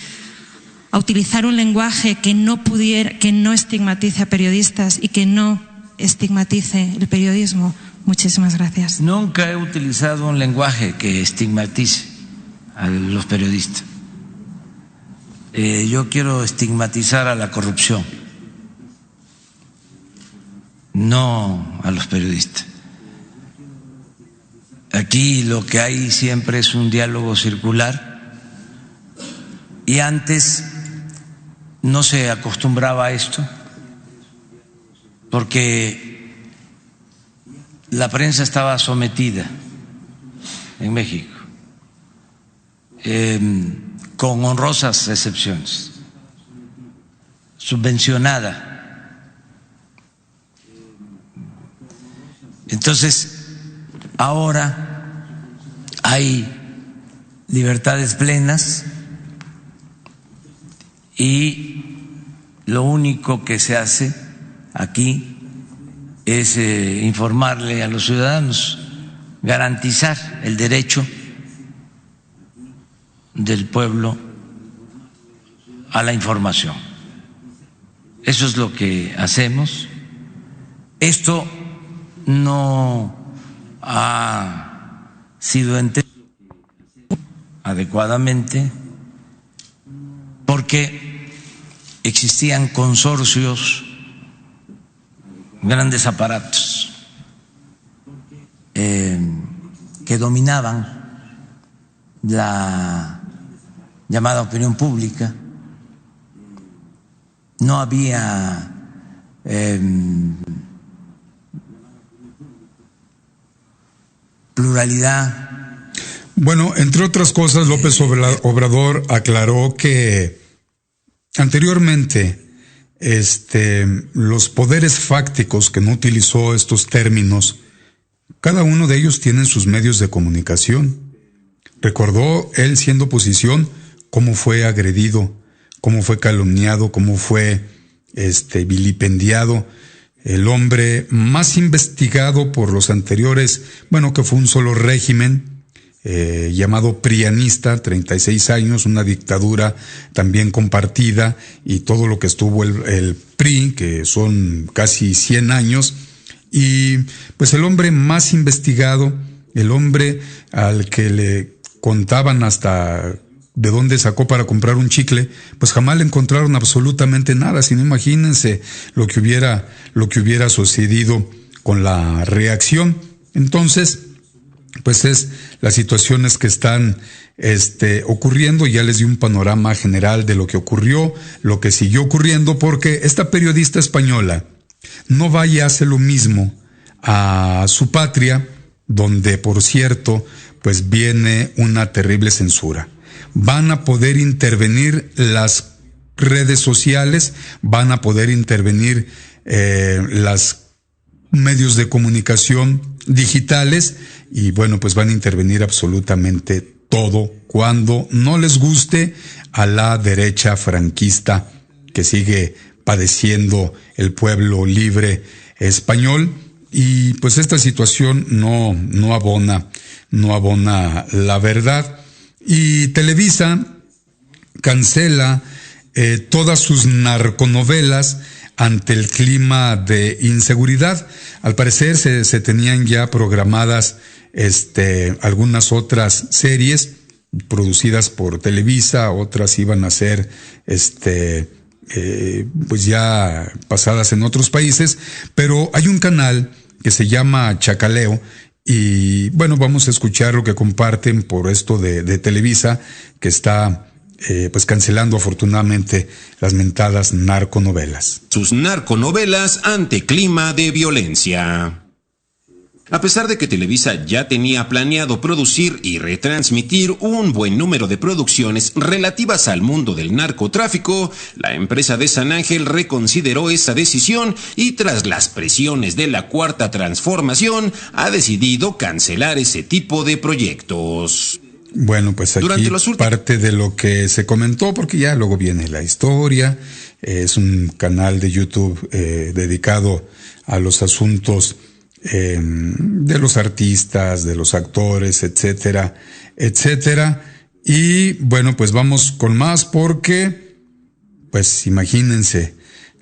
a utilizar un lenguaje que no estigmatice a periodistas y que no estigmatice el periodismo? Muchísimas gracias. Nunca he utilizado un lenguaje que estigmatice a los periodistas. Yo quiero estigmatizar a la corrupción, no a los periodistas. Aquí lo que hay siempre es un diálogo circular, y antes no se acostumbraba a esto porque la prensa estaba sometida en México, con honrosas excepciones, subvencionada. Entonces, ahora hay libertades plenas y lo único que se hace aquí es informarle a los ciudadanos, garantizar el derecho del pueblo a la información. Eso es lo que hacemos. Esto no ha sido entendido adecuadamente porque existían consorcios, grandes aparatos que dominaban la llamada opinión pública. No había pluralidad. Bueno, entre otras cosas, López Obrador aclaró que anteriormente los poderes fácticos que no utilizó estos términos, cada uno de ellos tiene sus medios de comunicación. Recordó él, siendo oposición, cómo fue agredido, cómo fue calumniado, cómo fue vilipendiado. El hombre más investigado por los anteriores, que fue un solo régimen, llamado prianista, 36 años, una dictadura también compartida, y todo lo que estuvo el PRI, que son casi 100 años, y pues el hombre más investigado, el hombre al que le contaban hasta de dónde sacó para comprar un chicle, pues jamás le encontraron absolutamente nada. Si no, imagínense lo que hubiera sucedido con la reacción. Entonces, pues es las situaciones que están ocurriendo. Ya les di un panorama general de lo que ocurrió, lo que siguió ocurriendo, porque esta periodista española no va y hace lo mismo a su patria, donde, por cierto, pues viene una terrible censura. Van a poder intervenir las redes sociales, van a poder intervenir las medios de comunicación digitales, y pues van a intervenir absolutamente todo cuando no les guste a la derecha franquista que sigue padeciendo el pueblo libre español. Y pues esta situación no abona la verdad. Y Televisa cancela todas sus narconovelas ante el clima de inseguridad. Al parecer se tenían ya programadas algunas otras series producidas por Televisa, otras iban a ser pues ya pasadas en otros países, pero hay un canal que se llama Chacaleo, y vamos a escuchar lo que comparten por esto de Televisa, que está pues cancelando afortunadamente las mentadas narconovelas. Sus narconovelas ante clima de violencia. A pesar de que Televisa ya tenía planeado producir y retransmitir un buen número de producciones relativas al mundo del narcotráfico, la empresa de San Ángel reconsideró esa decisión y, tras las presiones de la Cuarta Transformación, ha decidido cancelar ese tipo de proyectos. Pues aquí parte de lo que se comentó, porque ya luego viene la historia. Es un canal de YouTube dedicado a los asuntos de los artistas, de los actores, etcétera, etcétera. Y pues vamos con más, porque pues imagínense,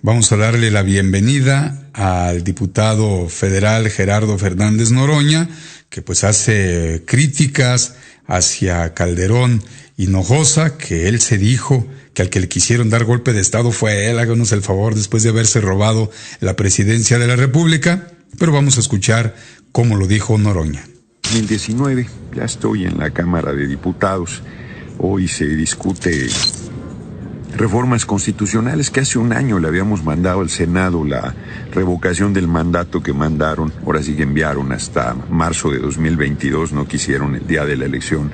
vamos a darle la bienvenida al diputado federal Gerardo Fernández Noroña, que pues hace críticas hacia Calderón Hinojosa, que él se dijo que al que le quisieron dar golpe de estado fue él. Háganos el favor, después de haberse robado la presidencia de la República. Pero vamos a escuchar cómo lo dijo Noroña. 2019, ya estoy en la Cámara de Diputados. Hoy se discute reformas constitucionales que hace un año le habíamos mandado al Senado la revocación del mandato que mandaron. Ahora sí que enviaron hasta marzo de 2022, no quisieron el día de la elección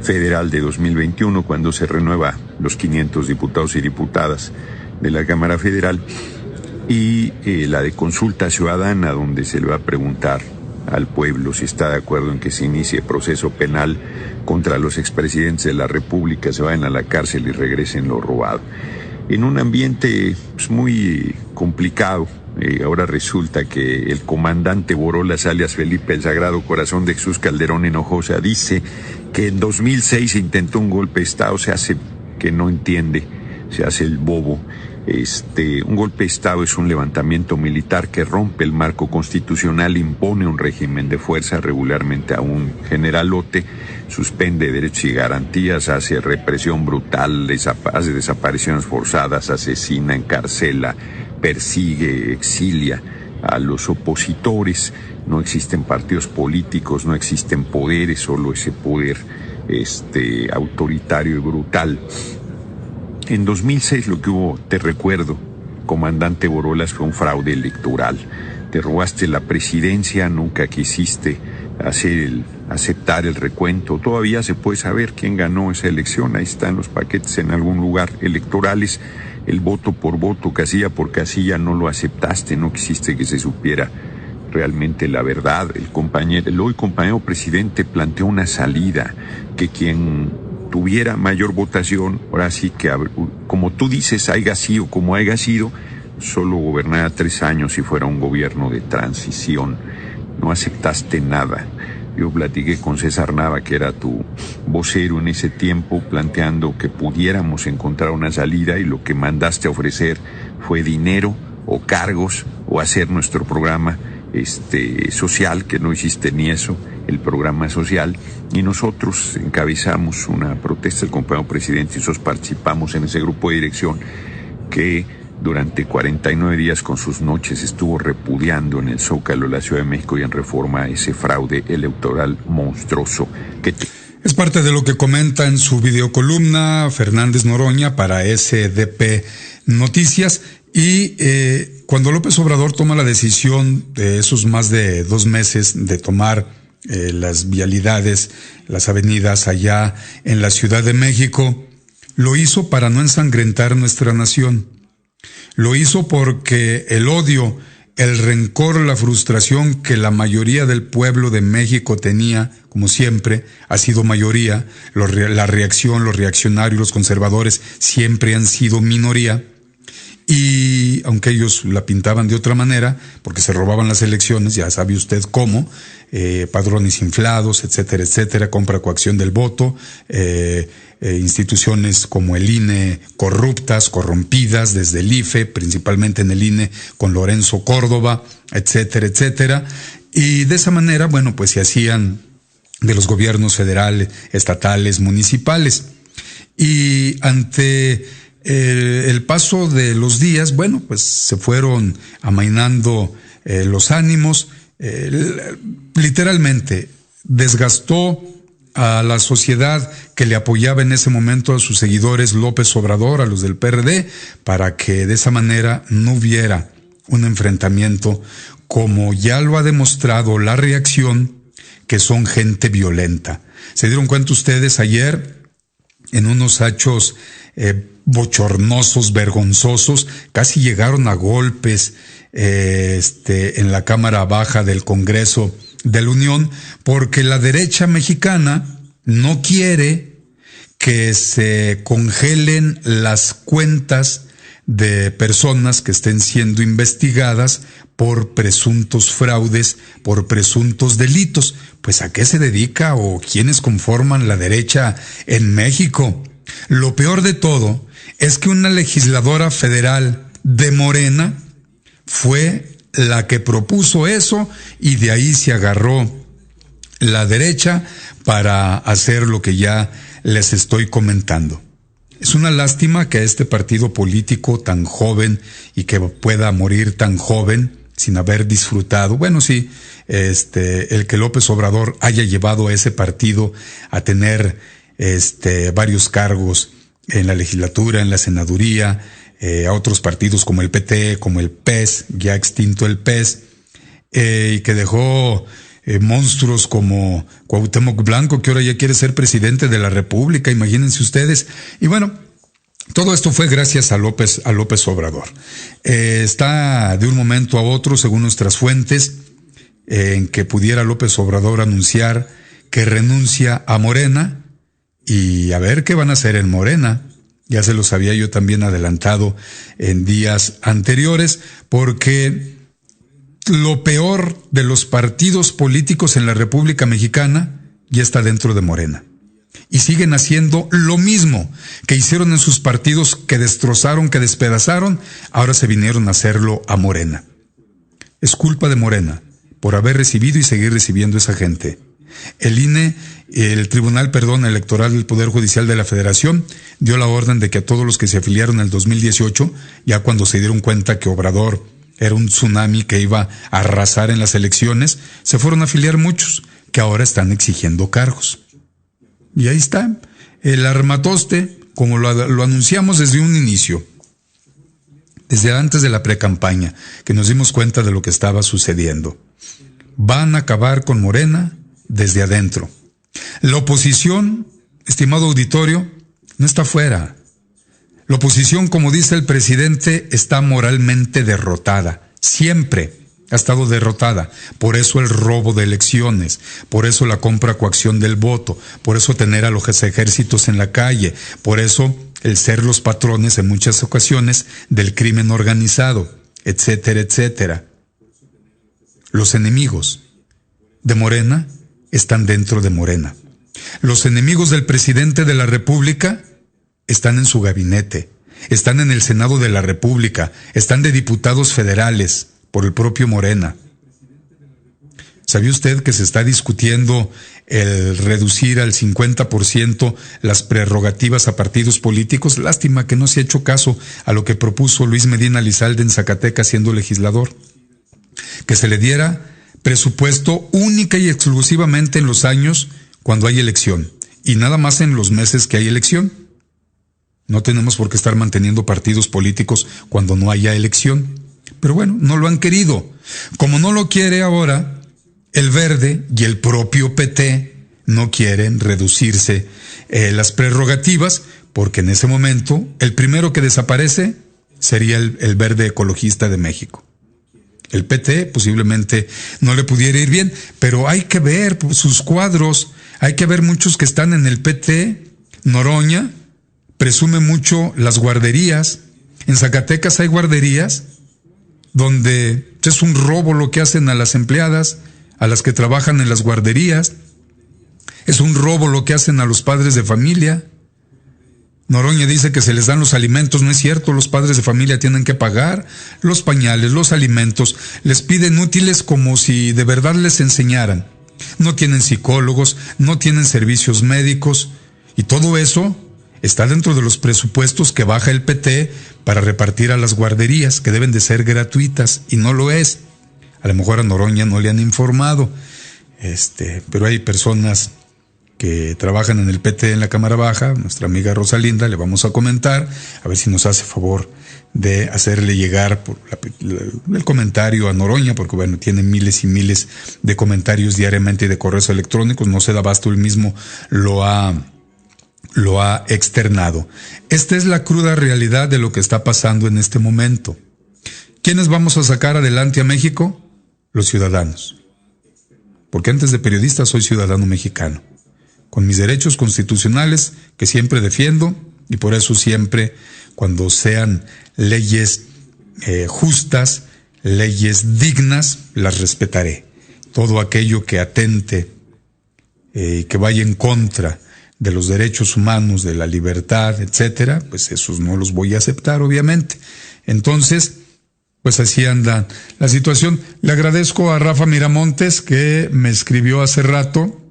federal de 2021, cuando se renueva los 500 diputados y diputadas de la Cámara Federal. Y la de consulta ciudadana, donde se le va a preguntar al pueblo si está de acuerdo en que se inicie proceso penal contra los expresidentes de la República, se vayan a la cárcel y regresen lo robado. En un ambiente muy complicado, ahora resulta que el comandante Borolas, alias Felipe el Sagrado Corazón de Jesús Calderón Hinojosa, dice que en 2006 se intentó un golpe de Estado. Se hace que no entiende, se hace el bobo. Un golpe de Estado es un levantamiento militar que rompe el marco constitucional, impone un régimen de fuerza regularmente a un generalote, suspende derechos y garantías, hace represión brutal, hace desapariciones forzadas, asesina, encarcela, persigue, exilia a los opositores. No existen partidos políticos, no existen poderes, solo ese poder autoritario y brutal. En 2006 lo que hubo, te recuerdo, comandante Borolas, fue un fraude electoral. Te robaste la presidencia, nunca quisiste aceptar el recuento. Todavía se puede saber quién ganó esa elección, ahí están los paquetes en algún lugar electorales. el voto por voto, casilla por casilla, no lo aceptaste, no quisiste que se supiera realmente la verdad. El hoy compañero presidente planteó una salida, que quien tuviera mayor votación, ahora sí que, como tú dices, haya sido como haya sido, solo gobernara 3 años si fuera un gobierno de transición. No aceptaste nada. Yo platiqué con César Nava, que era tu vocero en ese tiempo, planteando que pudiéramos encontrar una salida, y lo que mandaste a ofrecer fue dinero o cargos o hacer nuestro programa social, que no hiciste ni eso, el programa social, y nosotros encabezamos una protesta del compañero presidente y nosotros participamos en ese grupo de dirección que durante 49 días con sus noches estuvo repudiando en el Zócalo de la Ciudad de México y en Reforma ese fraude electoral monstruoso que es parte de lo que comenta en su videocolumna Fernández Noroña para SDP Noticias. Y cuando López Obrador toma la decisión de esos más de 2 meses de tomar las vialidades, las avenidas allá en la Ciudad de México, lo hizo para no ensangrentar nuestra nación. Lo hizo porque el odio, el rencor, la frustración que la mayoría del pueblo de México tenía, como siempre, ha sido mayoría. La reacción, los reaccionarios, los conservadores siempre han sido minoría. Y aunque ellos la pintaban de otra manera, porque se robaban las elecciones, ya sabe usted cómo, padrones inflados, etcétera, etcétera, compra coacción del voto, instituciones como el INE corruptas, corrompidas, desde el IFE, principalmente en el INE con Lorenzo Córdoba, etcétera, etcétera. Y de esa manera, bueno, pues se hacían de los gobiernos federales, estatales, municipales. Y ante el paso de los días, bueno, pues se fueron amainando los ánimos, literalmente desgastó a la sociedad que le apoyaba en ese momento, a sus seguidores López Obrador, a los del PRD, para que de esa manera no hubiera un enfrentamiento, como ya lo ha demostrado la reacción, que son gente violenta. ¿Se dieron cuenta ustedes ayer en unos hechos bochornosos, vergonzosos? Casi llegaron a golpes en la Cámara Baja del Congreso de la Unión, porque la derecha mexicana no quiere que se congelen las cuentas de personas que estén siendo investigadas por presuntos fraudes, por presuntos delitos. Pues ¿a qué se dedica o quiénes conforman la derecha en México? Lo peor de todo es que una legisladora federal de Morena fue la que propuso eso, y de ahí se agarró la derecha para hacer lo que ya les estoy comentando. Es una lástima que a este partido político tan joven y que pueda morir tan joven sin haber disfrutado, bueno, sí, el que López Obrador haya llevado a ese partido a tener varios cargos en la legislatura, en la senaduría, a otros partidos como el PT, como el PES, ya extinto el PES, y que dejó monstruos como Cuauhtémoc Blanco, que ahora ya quiere ser presidente de la República, imagínense ustedes. Y bueno, todo esto fue gracias a López Obrador. Está de un momento a otro, según nuestras fuentes, en que pudiera López Obrador anunciar que renuncia a Morena, y a ver qué van a hacer en Morena. Ya se los había yo también adelantado en días anteriores, porque lo peor de los partidos políticos en la República Mexicana ya está dentro de Morena. Y siguen haciendo lo mismo que hicieron en sus partidos que destrozaron, que despedazaron, ahora se vinieron a hacerlo a Morena. Es culpa de Morena por haber recibido y seguir recibiendo esa gente. El INE, el Tribunal Electoral del Poder Judicial de la Federación, dio la orden de que a todos los que se afiliaron en el 2018, ya cuando se dieron cuenta que Obrador era un tsunami que iba a arrasar en las elecciones, se fueron a afiliar muchos, que ahora están exigiendo cargos. Y ahí está, el armatoste, como lo anunciamos desde un inicio, desde antes de la precampaña, que nos dimos cuenta de lo que estaba sucediendo. Van a acabar con Morena desde adentro. La oposición, estimado auditorio, no está fuera. La oposición, como dice el presidente, está moralmente derrotada. Siempre ha estado derrotada. Por eso el robo de elecciones, por eso la compra-coacción del voto, por eso tener a los ejércitos en la calle, por eso el ser los patrones en muchas ocasiones del crimen organizado, etcétera, etcétera. Los enemigos de Morena están dentro de Morena. Los enemigos del presidente de la República están en su gabinete, están en el Senado de la República, están de diputados federales por el propio Morena. ¿Sabía usted que se está discutiendo el reducir al 50% las prerrogativas a partidos políticos? Lástima que no se ha hecho caso a lo que propuso Luis Medina Lizalde en Zacatecas siendo legislador. Que se le diera presupuesto única y exclusivamente en los años cuando hay elección y nada más en los meses que hay elección. No tenemos por qué estar manteniendo partidos políticos cuando no haya elección. Pero bueno, no lo han querido. Como no lo quiere ahora, el Verde y el propio PT no quieren reducirse las prerrogativas, porque en ese momento el primero que desaparece sería el Verde Ecologista de México. El PT posiblemente no le pudiera ir bien, pero hay que ver sus cuadros, hay que ver muchos que están en el PT. Noroña presume mucho las guarderías. En Zacatecas hay guarderías donde es un robo lo que hacen a las empleadas, a las que trabajan en las guarderías. Es un robo lo que hacen a los padres de familia. Noroña dice que se les dan los alimentos, no es cierto, los padres de familia tienen que pagar los pañales, los alimentos, les piden útiles como si de verdad les enseñaran. No tienen psicólogos, no tienen servicios médicos, y todo eso está dentro de los presupuestos que baja el PT para repartir a las guarderías, que deben de ser gratuitas, y no lo es. A lo mejor a Noroña no le han informado, pero hay personas que trabajan en el PT en la Cámara Baja, nuestra amiga Rosalinda, le vamos a comentar, a ver si nos hace favor de hacerle llegar el comentario a Noroña, porque bueno, tiene miles y miles de comentarios diariamente y de correos electrónicos, no se da abasto, él mismo lo ha externado. Esta es la cruda realidad de lo que está pasando en este momento. ¿Quiénes vamos a sacar adelante a México? Los ciudadanos. Porque antes de periodista soy ciudadano mexicano, con mis derechos constitucionales que siempre defiendo, y por eso siempre, cuando sean leyes justas, leyes dignas, las respetaré. Todo aquello que atente, que vaya en contra de los derechos humanos, de la libertad, etcétera, pues esos no los voy a aceptar, obviamente. Entonces, pues así anda la situación. Le agradezco a Rafa Miramontes, que me escribió hace rato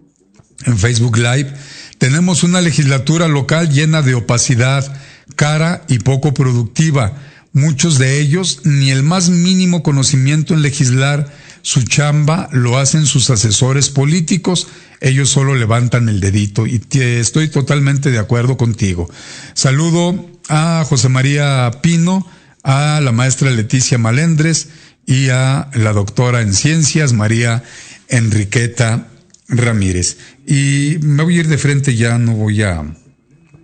en Facebook Live. Tenemos una legislatura local llena de opacidad, cara y poco productiva. Muchos de ellos ni el más mínimo conocimiento en legislar. Su chamba lo hacen sus asesores políticos. Ellos solo levantan el dedito, y estoy totalmente de acuerdo contigo. Saludo a José María Pino, a la maestra Leticia Malendres y a la doctora en ciencias María Enriqueta Ramírez. Y me voy a ir de frente, ya no voy a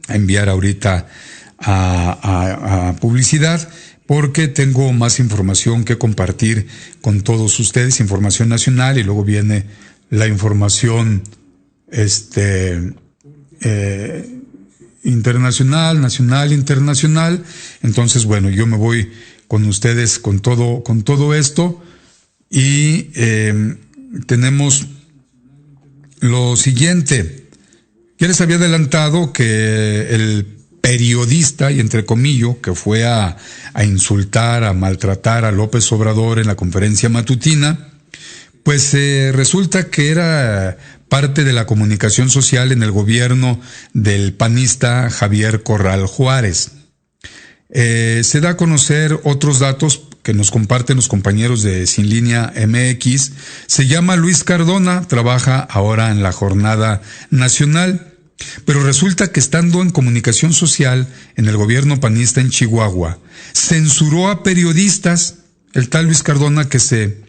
enviar ahorita a publicidad, porque tengo más información que compartir con todos ustedes, información nacional, y luego viene la información internacional, nacional, internacional. Entonces, bueno, yo me voy con ustedes con todo esto, y tenemos lo siguiente. Ya les había adelantado que el periodista, y entre comillas, que fue a insultar, a maltratar a López Obrador en la conferencia matutina, pues resulta que era parte de la comunicación social en el gobierno del panista Javier Corral Juárez. Se da a conocer otros datos que nos comparten los compañeros de Sin Línea MX. Se llama Luis Cardona, trabaja ahora en la Jornada Nacional, pero resulta que estando en comunicación social en el gobierno panista en Chihuahua, censuró a periodistas. El tal Luis Cardona, que se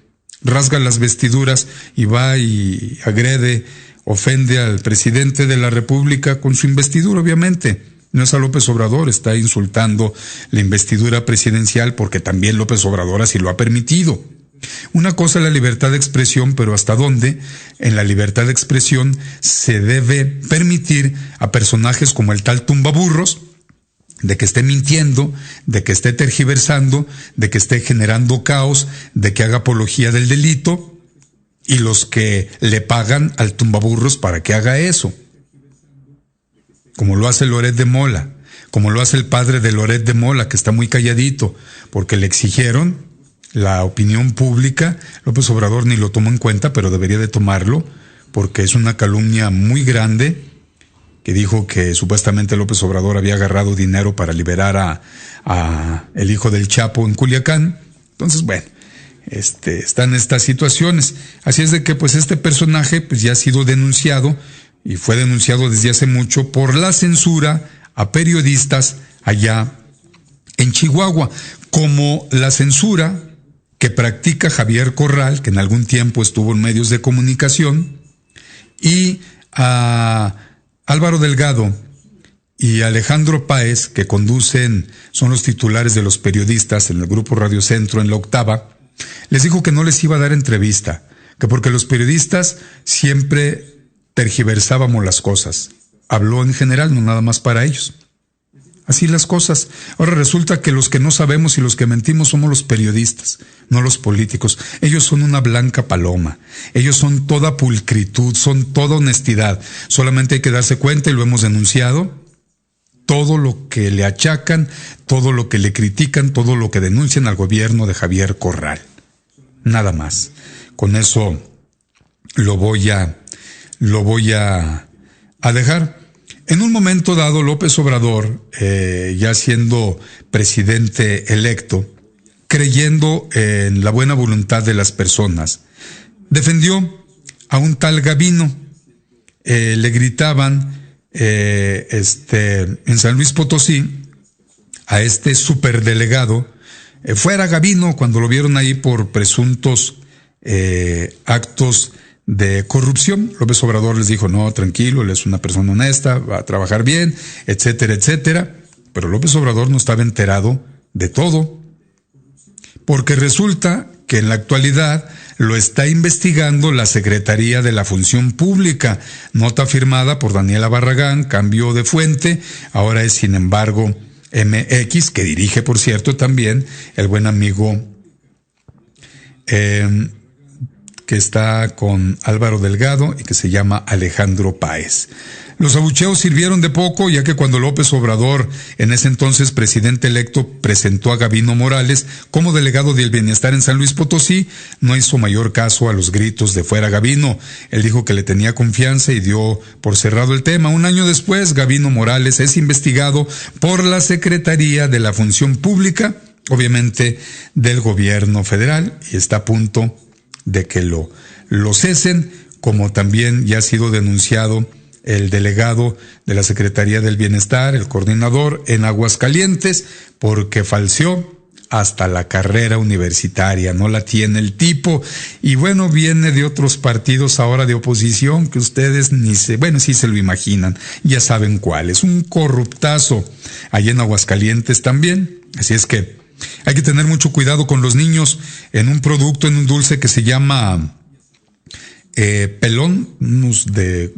rasga las vestiduras y va y agrede, ofende al presidente de la República con su investidura, obviamente, No es a López Obrador, está insultando la investidura presidencial porque también López Obrador así lo ha permitido. Una cosa es la libertad de expresión, pero ¿hasta dónde en la libertad de expresión se debe permitir a personajes como el tal Tumbaburros de que esté mintiendo, de que esté tergiversando, de que esté generando caos, de que haga apología del delito, y los que le pagan al Tumbaburros para que haga eso? Como lo hace Loret de Mola, como lo hace el padre de Loret de Mola, que está muy calladito, porque le exigieron la opinión pública. López Obrador ni lo tomó en cuenta, pero debería de tomarlo, porque es una calumnia muy grande, que dijo que supuestamente López Obrador había agarrado dinero para liberar a el hijo del Chapo en Culiacán. Entonces, bueno, están estas situaciones. Así es de que pues este personaje pues ya ha sido denunciado, y fue denunciado desde hace mucho por la censura a periodistas allá en Chihuahua, como la censura que practica Javier Corral, que en algún tiempo estuvo en medios de comunicación, y a Álvaro Delgado y Alejandro Páez, que son los titulares de los periodistas en el grupo Radio Centro en la Octava. Les dijo que no les iba a dar entrevista, que porque los periodistas siempre tergiversábamos las cosas. Habló en general, no nada más para ellos. Así las cosas. Ahora resulta que los que no sabemos y los que mentimos somos los periodistas, no los políticos. Ellos son una blanca paloma. Ellos son toda pulcritud, son toda honestidad. Solamente hay que darse cuenta, y lo hemos denunciado, todo lo que le achacan, todo lo que le critican, todo lo que denuncian al gobierno de Javier Corral. Nada más. Con eso lo voy a dejar. En un momento dado, López Obrador, ya siendo presidente electo, creyendo en la buena voluntad de las personas, defendió a un tal Gavino. Le gritaban en San Luis Potosí a este superdelegado, fuera Gavino, cuando lo vieron ahí por presuntos actos de corrupción. López Obrador les dijo, no, tranquilo, él es una persona honesta, va a trabajar bien, etcétera, etcétera. Pero López Obrador no estaba enterado de todo, porque resulta que en la actualidad lo está investigando la Secretaría de la Función Pública. Nota firmada por Daniela Barragán, cambio de fuente, ahora es Sin Embargo MX, que dirige, por cierto, también el buen amigo que está con Álvaro Delgado y que se llama Alejandro Páez. Los abucheos sirvieron de poco, ya que cuando López Obrador, en ese entonces presidente electo, presentó a Gavino Morales como delegado del bienestar en San Luis Potosí, no hizo mayor caso a los gritos de fuera Gavino. Él dijo que le tenía confianza y dio por cerrado el tema. Un año después, Gavino Morales es investigado por la Secretaría de la Función Pública, obviamente del gobierno federal, y está a punto de que lo cesen, como también ya ha sido denunciado el delegado de la Secretaría del Bienestar, el coordinador en Aguascalientes, porque falseó hasta la carrera universitaria, no la tiene el tipo, y bueno, viene de otros partidos ahora de oposición que ustedes sí se lo imaginan, ya saben cuáles, un corruptazo allá en Aguascalientes también. Así es que hay que tener mucho cuidado con los niños en un producto, en un dulce que se llama pelón, unos de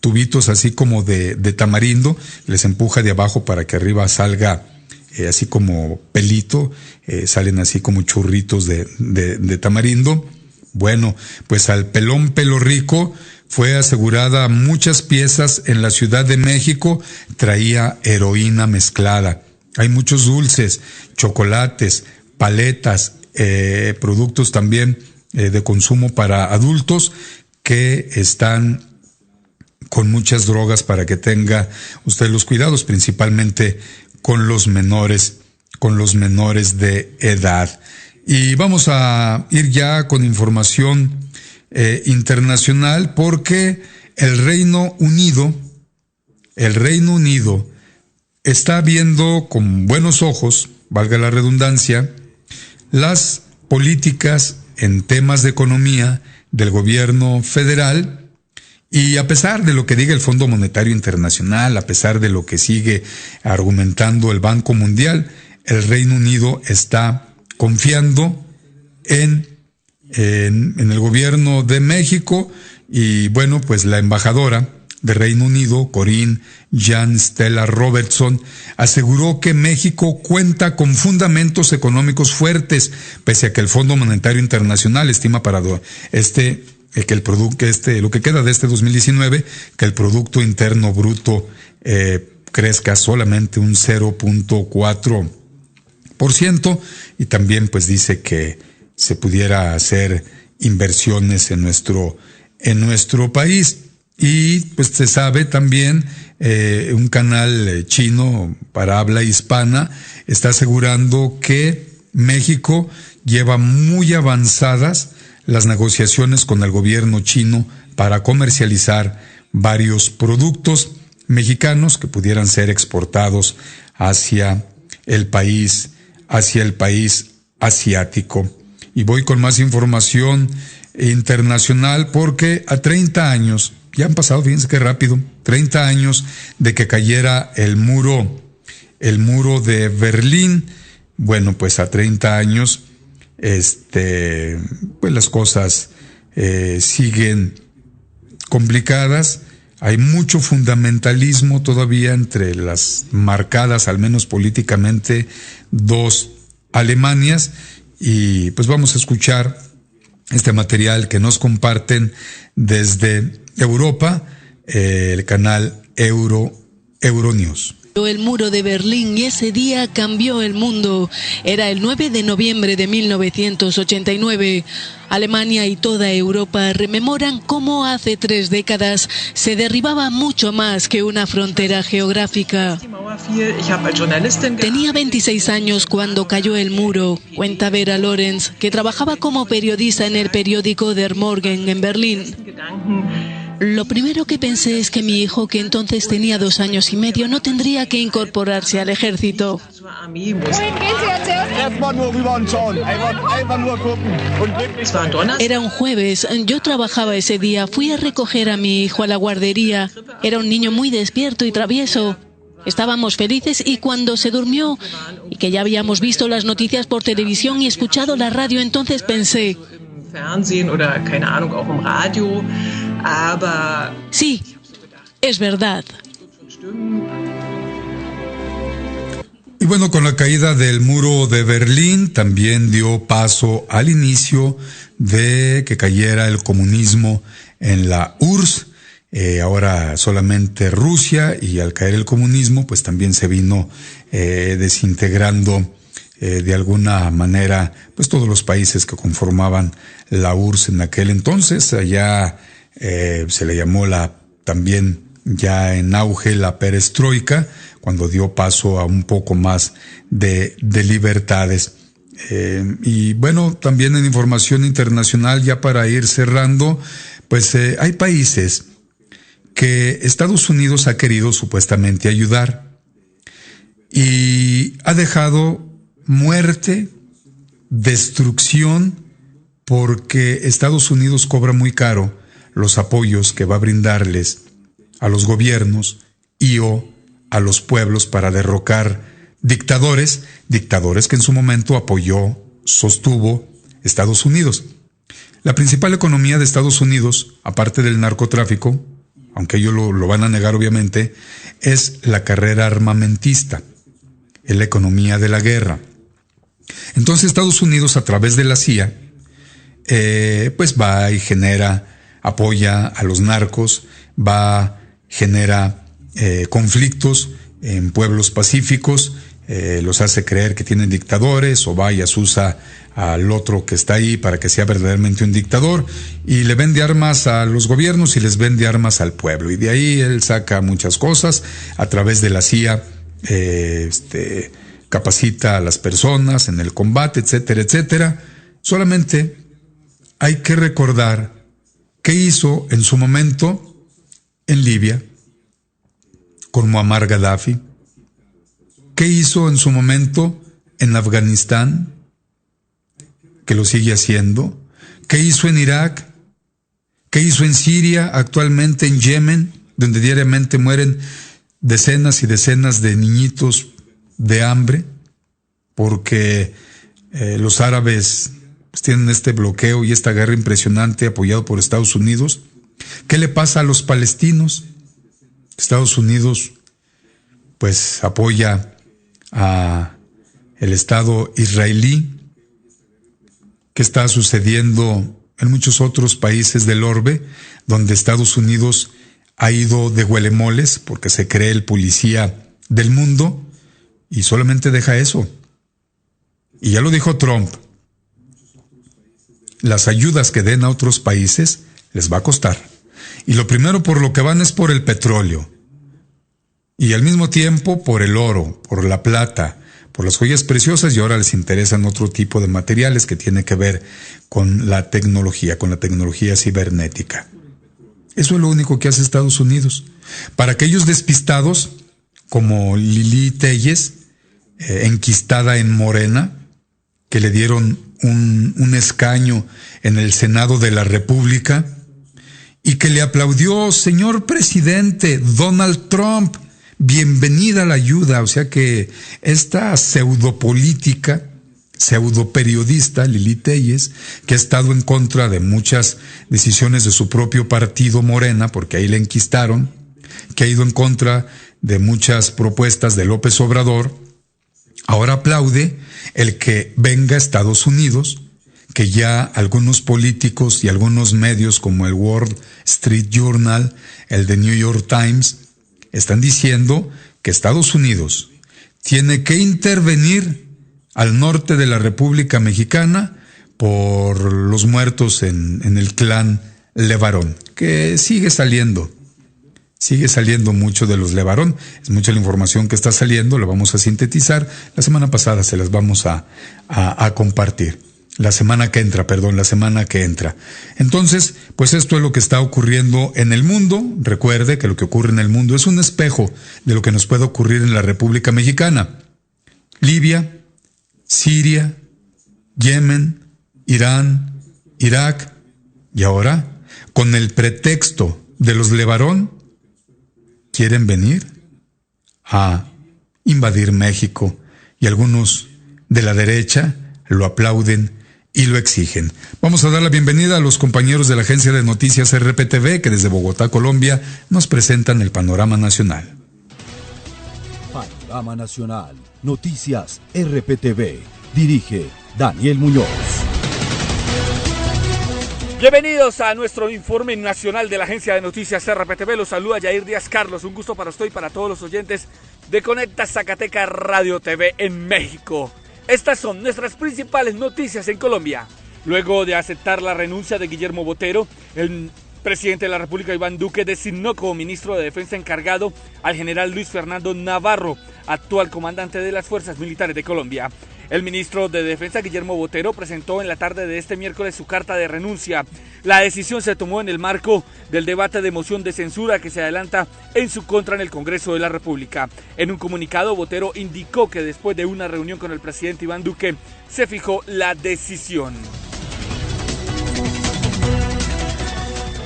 tubitos así como de tamarindo, les empuja de abajo para que arriba salga así como pelito, salen así como churritos de tamarindo. Bueno, pues al pelón Pelo Rico fue asegurada muchas piezas en la Ciudad de México, traía heroína mezclada. Hay muchos dulces, chocolates, paletas, productos también de consumo para adultos que están con muchas drogas, para que tenga usted los cuidados, principalmente con los menores de edad. Y vamos a ir ya con información internacional, porque el Reino Unido está viendo con buenos ojos, valga la redundancia, las políticas en temas de economía del gobierno federal, Y a pesar de lo que diga el Fondo Monetario Internacional, a pesar de lo que sigue argumentando el Banco Mundial, el Reino Unido está confiando en el gobierno de México. Y bueno, pues la embajadora de Reino Unido, Corinne Jan Stella Robertson, aseguró que México cuenta con fundamentos económicos fuertes, pese a que el Fondo Monetario Internacional estima para lo que queda de este 2019, que el Producto Interno Bruto crezca solamente un 0.4%, y también pues dice que se pudiera hacer inversiones en nuestro país. Y pues se sabe también, un canal chino para habla hispana está asegurando que México lleva muy avanzadas las negociaciones con el gobierno chino para comercializar varios productos mexicanos que pudieran ser exportados hacia el país asiático. Y voy con más información internacional, porque a 30 años, ya han pasado, fíjense qué rápido, 30 años de que cayera el muro de Berlín. Bueno, pues a 30 años, pues las cosas siguen complicadas. Hay mucho fundamentalismo todavía entre las marcadas, al menos políticamente, dos Alemanias. Y pues vamos a escuchar este material que nos comparten desde Europa, el canal Euronews. El muro de Berlín, y ese día cambió el mundo. Era el 9 de noviembre de 1989. Alemania y toda Europa rememoran cómo hace 3 décadas se derribaba mucho más que una frontera geográfica. Tenía 26 años cuando cayó el muro, cuenta Vera Lorenz, que trabajaba como periodista en el periódico Der Morgen en Berlín. Lo primero que pensé es que mi hijo, que entonces tenía 2 años y medio, no tendría que incorporarse al ejército. Era un jueves, yo trabajaba ese día, fui a recoger a mi hijo a la guardería. Era un niño muy despierto y travieso. Estábamos felices, y cuando se durmió, y que ya habíamos visto las noticias por televisión y escuchado la radio, entonces pensé: sí, es verdad. Y bueno, con la caída del muro de Berlín también dio paso al inicio de que cayera el comunismo en la URSS. Ahora solamente Rusia, y al caer el comunismo pues también se vino desintegrando de alguna manera pues todos los países que conformaban la URSS en aquel entonces. Allá se le llamó también ya en auge la perestroika, cuando dio paso a un poco más de libertades. Y bueno, también en información internacional, ya para ir cerrando, pues hay países que Estados Unidos ha querido supuestamente ayudar y ha dejado muerte, destrucción, porque Estados Unidos cobra muy caro los apoyos que va a brindarles a los gobiernos y o a los pueblos para derrocar dictadores que en su momento sostuvo Estados Unidos. La principal economía de Estados Unidos, aparte del narcotráfico, aunque ellos lo van a negar obviamente, es la carrera armamentista, es la economía de la guerra. Entonces Estados Unidos, a través de la CIA, pues va y apoya a los narcos, genera conflictos en pueblos pacíficos, los hace creer que tienen dictadores, o va y asusa al otro que está ahí para que sea verdaderamente un dictador, y le vende armas a los gobiernos y les vende armas al pueblo. Y de ahí él saca muchas cosas. A través de la CIA capacita a las personas en el combate, etcétera, etcétera. Solamente hay que recordar qué hizo en su momento en Libia con Muammar Gaddafi, qué hizo en su momento en Afganistán, que lo sigue haciendo, qué hizo en Irak, ¿Qué hizo en Siria, actualmente en Yemen, donde diariamente mueren decenas y decenas de niñitos de hambre? Porque los árabes tienen este bloqueo y esta guerra impresionante apoyado por Estados Unidos. ¿Qué le pasa a los palestinos? Estados Unidos pues apoya a el Estado israelí. ¿Qué está sucediendo en muchos otros países del orbe, donde Estados Unidos ha ido de huelemoles porque se cree el policía del mundo y solamente deja eso? Y ya lo dijo Trump, las ayudas que den a otros países les va a costar. Y lo primero por lo que van es por el petróleo. Y al mismo tiempo por el oro, por la plata, por las joyas preciosas, y ahora les interesan otro tipo de materiales que tiene que ver con la tecnología cibernética. Eso es lo único que hace Estados Unidos. Para aquellos despistados, como Lili Telles, enquistada en Morena, que le dieron un escaño en el Senado de la República, y que le aplaudió, señor presidente Donald Trump, bienvenida a la ayuda. O sea que esta pseudopolítica, pseudoperiodista Lili Telles, que ha estado en contra de muchas decisiones de su propio partido Morena, porque ahí le enquistaron, que ha ido en contra de muchas propuestas de López Obrador, ahora aplaude el que venga a Estados Unidos, que ya algunos políticos y algunos medios como el Wall Street Journal, el The New York Times, están diciendo que Estados Unidos tiene que intervenir al norte de la República Mexicana por los muertos en el clan Levarón, que sigue saliendo mucho de los Levarón. Es mucha la información que está saliendo, la vamos a sintetizar. La semana pasada se las vamos a compartir. La semana que entra. Entonces, pues esto es lo que está ocurriendo en el mundo. Recuerde que lo que ocurre en el mundo es un espejo de lo que nos puede ocurrir en la República Mexicana. Libia, Siria, Yemen, Irán, Irak, y ahora, con el pretexto de los Levarón, quieren venir a invadir México, y algunos de la derecha lo aplauden y lo exigen. Vamos a dar la bienvenida a los compañeros de la agencia de noticias RPTV, que desde Bogotá, Colombia, nos presentan el panorama nacional. Panorama Nacional, Noticias RPTV. Dirige Daniel Muñoz. Bienvenidos a nuestro informe nacional de la agencia de noticias RPTV. Los saluda Yair Díaz Carlos. Un gusto para usted y para todos los oyentes de Conecta Zacatecas Radio TV en México. Estas son nuestras principales noticias en Colombia. Luego de aceptar la renuncia de Guillermo Botero, el presidente de la República, Iván Duque, designó como ministro de Defensa encargado al general Luis Fernando Navarro, actual comandante de las Fuerzas Militares de Colombia. El ministro de Defensa, Guillermo Botero, presentó en la tarde de este miércoles su carta de renuncia. La decisión se tomó en el marco del debate de moción de censura que se adelanta en su contra en el Congreso de la República. En un comunicado, Botero indicó que después de una reunión con el presidente Iván Duque, se fijó la decisión.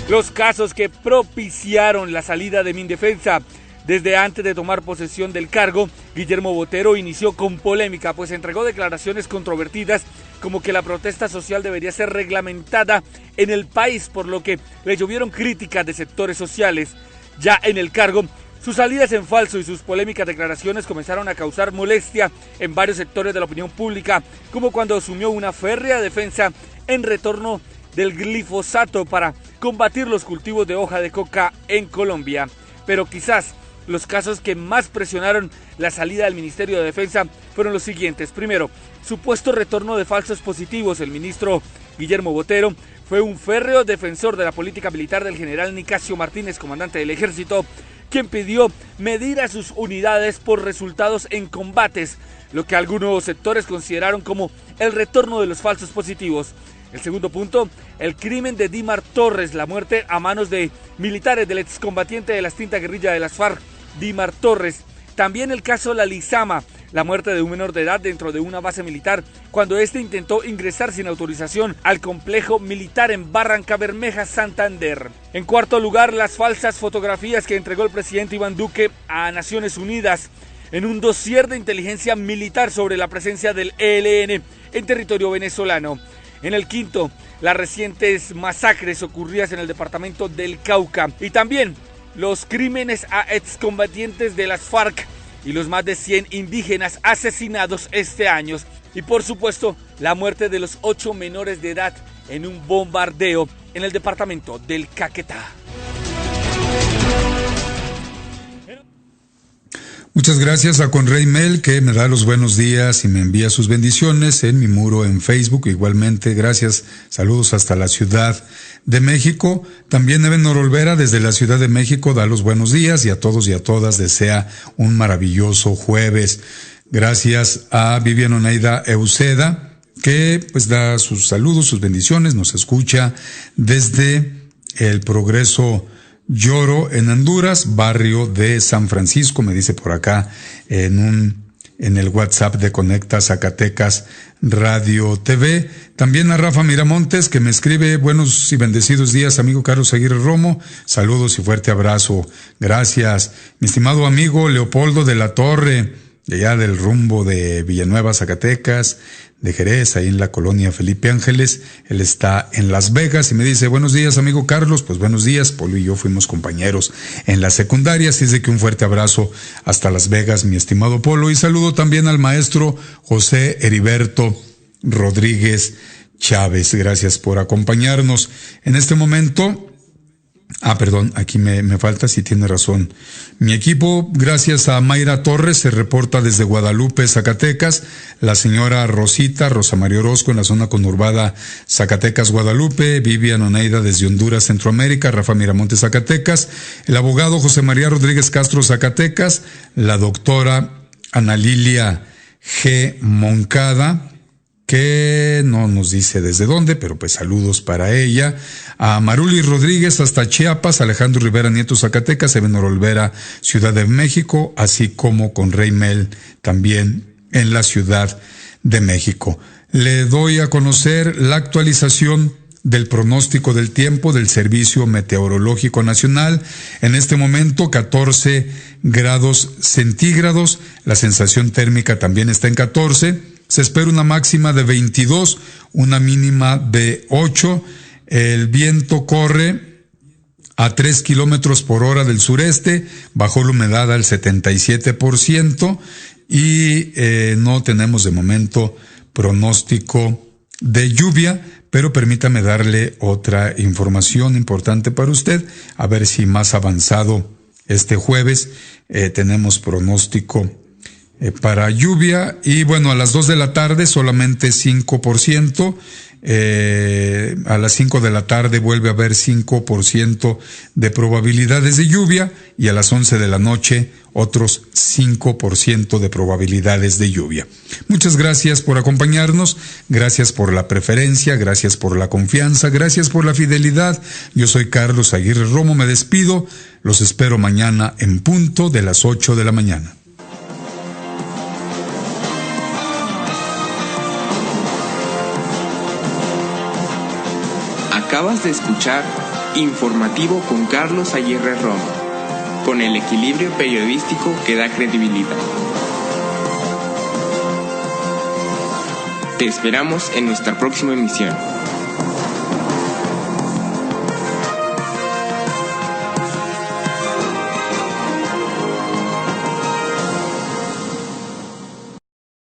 Los casos que propiciaron la salida de Mindefensa. Desde antes de tomar posesión del cargo, Guillermo Botero inició con polémica, pues entregó declaraciones controvertidas como que la protesta social debería ser reglamentada en el país, por lo que le llovieron críticas de sectores sociales. Ya en el cargo, sus salidas en falso y sus polémicas declaraciones comenzaron a causar molestia en varios sectores de la opinión pública, como cuando asumió una férrea defensa en retorno del glifosato para combatir los cultivos de hoja de coca en Colombia. Pero quizás los casos que más presionaron la salida del Ministerio de Defensa fueron los siguientes. Primero, supuesto retorno de falsos positivos. El ministro Guillermo Botero fue un férreo defensor de la política militar del general Nicasio Martínez, comandante del ejército, quien pidió medir a sus unidades por resultados en combates, lo que algunos sectores consideraron como el retorno de los falsos positivos. El segundo punto, el crimen de Dimar Torres, la muerte a manos de militares del excombatiente de la extinta guerrilla de las FARC, Dimar Torres, También el caso La Lizama, la muerte de un menor de edad dentro de una base militar cuando éste intentó ingresar sin autorización al complejo militar en Barranca Bermeja, Santander. En cuarto lugar, las falsas fotografías que entregó el presidente Iván Duque a Naciones Unidas en un dossier de inteligencia militar sobre la presencia del ELN en territorio venezolano. En el quinto, las recientes masacres ocurridas en el departamento del Cauca y también los crímenes a excombatientes de las FARC y los más de 100 indígenas asesinados este año. Y por supuesto, la muerte de los 8 menores de edad en un bombardeo en el departamento del Caquetá. Muchas gracias a Conrey Mel, que me da los buenos días y me envía sus bendiciones en mi muro en Facebook. Igualmente, gracias. Saludos hasta la Ciudad de México. También Eben Olvera desde la Ciudad de México da los buenos días y a todos y a todas desea un maravilloso jueves. Gracias a Vivian Oneida Euseda, que pues da sus saludos, sus bendiciones, nos escucha desde el Progreso Lloro en Honduras, barrio de San Francisco, me dice por acá en el WhatsApp de Conecta Zacatecas Radio TV. También a Rafa Miramontes, que me escribe: buenos y bendecidos días, amigo Carlos Aguirre Romo, saludos y fuerte abrazo. Gracias. Mi estimado amigo Leopoldo de la Torre, de allá del rumbo de Villanueva, Zacatecas, de Jerez, ahí en la colonia Felipe Ángeles. Él está en Las Vegas y me dice: buenos días, amigo Carlos. Pues buenos días, Polo y yo fuimos compañeros en la secundaria, así es de que un fuerte abrazo hasta Las Vegas, mi estimado Polo. Y saludo también al maestro José Heriberto Rodríguez Chávez. Gracias por acompañarnos en este momento. Perdón, aquí me falta, si tiene razón. Mi equipo, gracias a Mayra Torres, se reporta desde Guadalupe, Zacatecas. La señora Rosa María Orozco en la zona conurbada Zacatecas, Guadalupe. Vivian Oneida desde Honduras, Centroamérica. Rafa Miramontes, Zacatecas. El abogado José María Rodríguez Castro, Zacatecas. La doctora Ana Lilia G. Moncada, que no nos dice desde dónde, pero pues saludos para ella. A Maruli Rodríguez hasta Chiapas, Alejandro Rivera Nieto, Zacatecas, Eben Olvera, Ciudad de México, así como con Rey Mel también en la Ciudad de México. Le doy a conocer la actualización del pronóstico del tiempo del Servicio Meteorológico Nacional. En este momento 14 grados centígrados, la sensación térmica también está en 14. Se espera una máxima de 22, una mínima de 8. El viento corre a 3 kilómetros por hora del sureste, bajó la humedad al 77% y no tenemos de momento pronóstico de lluvia, pero permítame darle otra información importante para usted, a ver si más avanzado este jueves tenemos pronóstico para lluvia. Y bueno, a las 2 de la tarde solamente 5%, a las 5 de la tarde vuelve a haber 5% de probabilidades de lluvia y a las 11 de la noche otros 5% de probabilidades de lluvia. Muchas gracias por acompañarnos, gracias por la preferencia, gracias por la confianza, gracias por la fidelidad. Yo soy Carlos Aguirre Romo, me despido, los espero mañana en punto de las 8 de la mañana. Acabas de escuchar Informativo con Carlos Aguirre Romo, con el equilibrio periodístico que da credibilidad. Te esperamos en nuestra próxima emisión.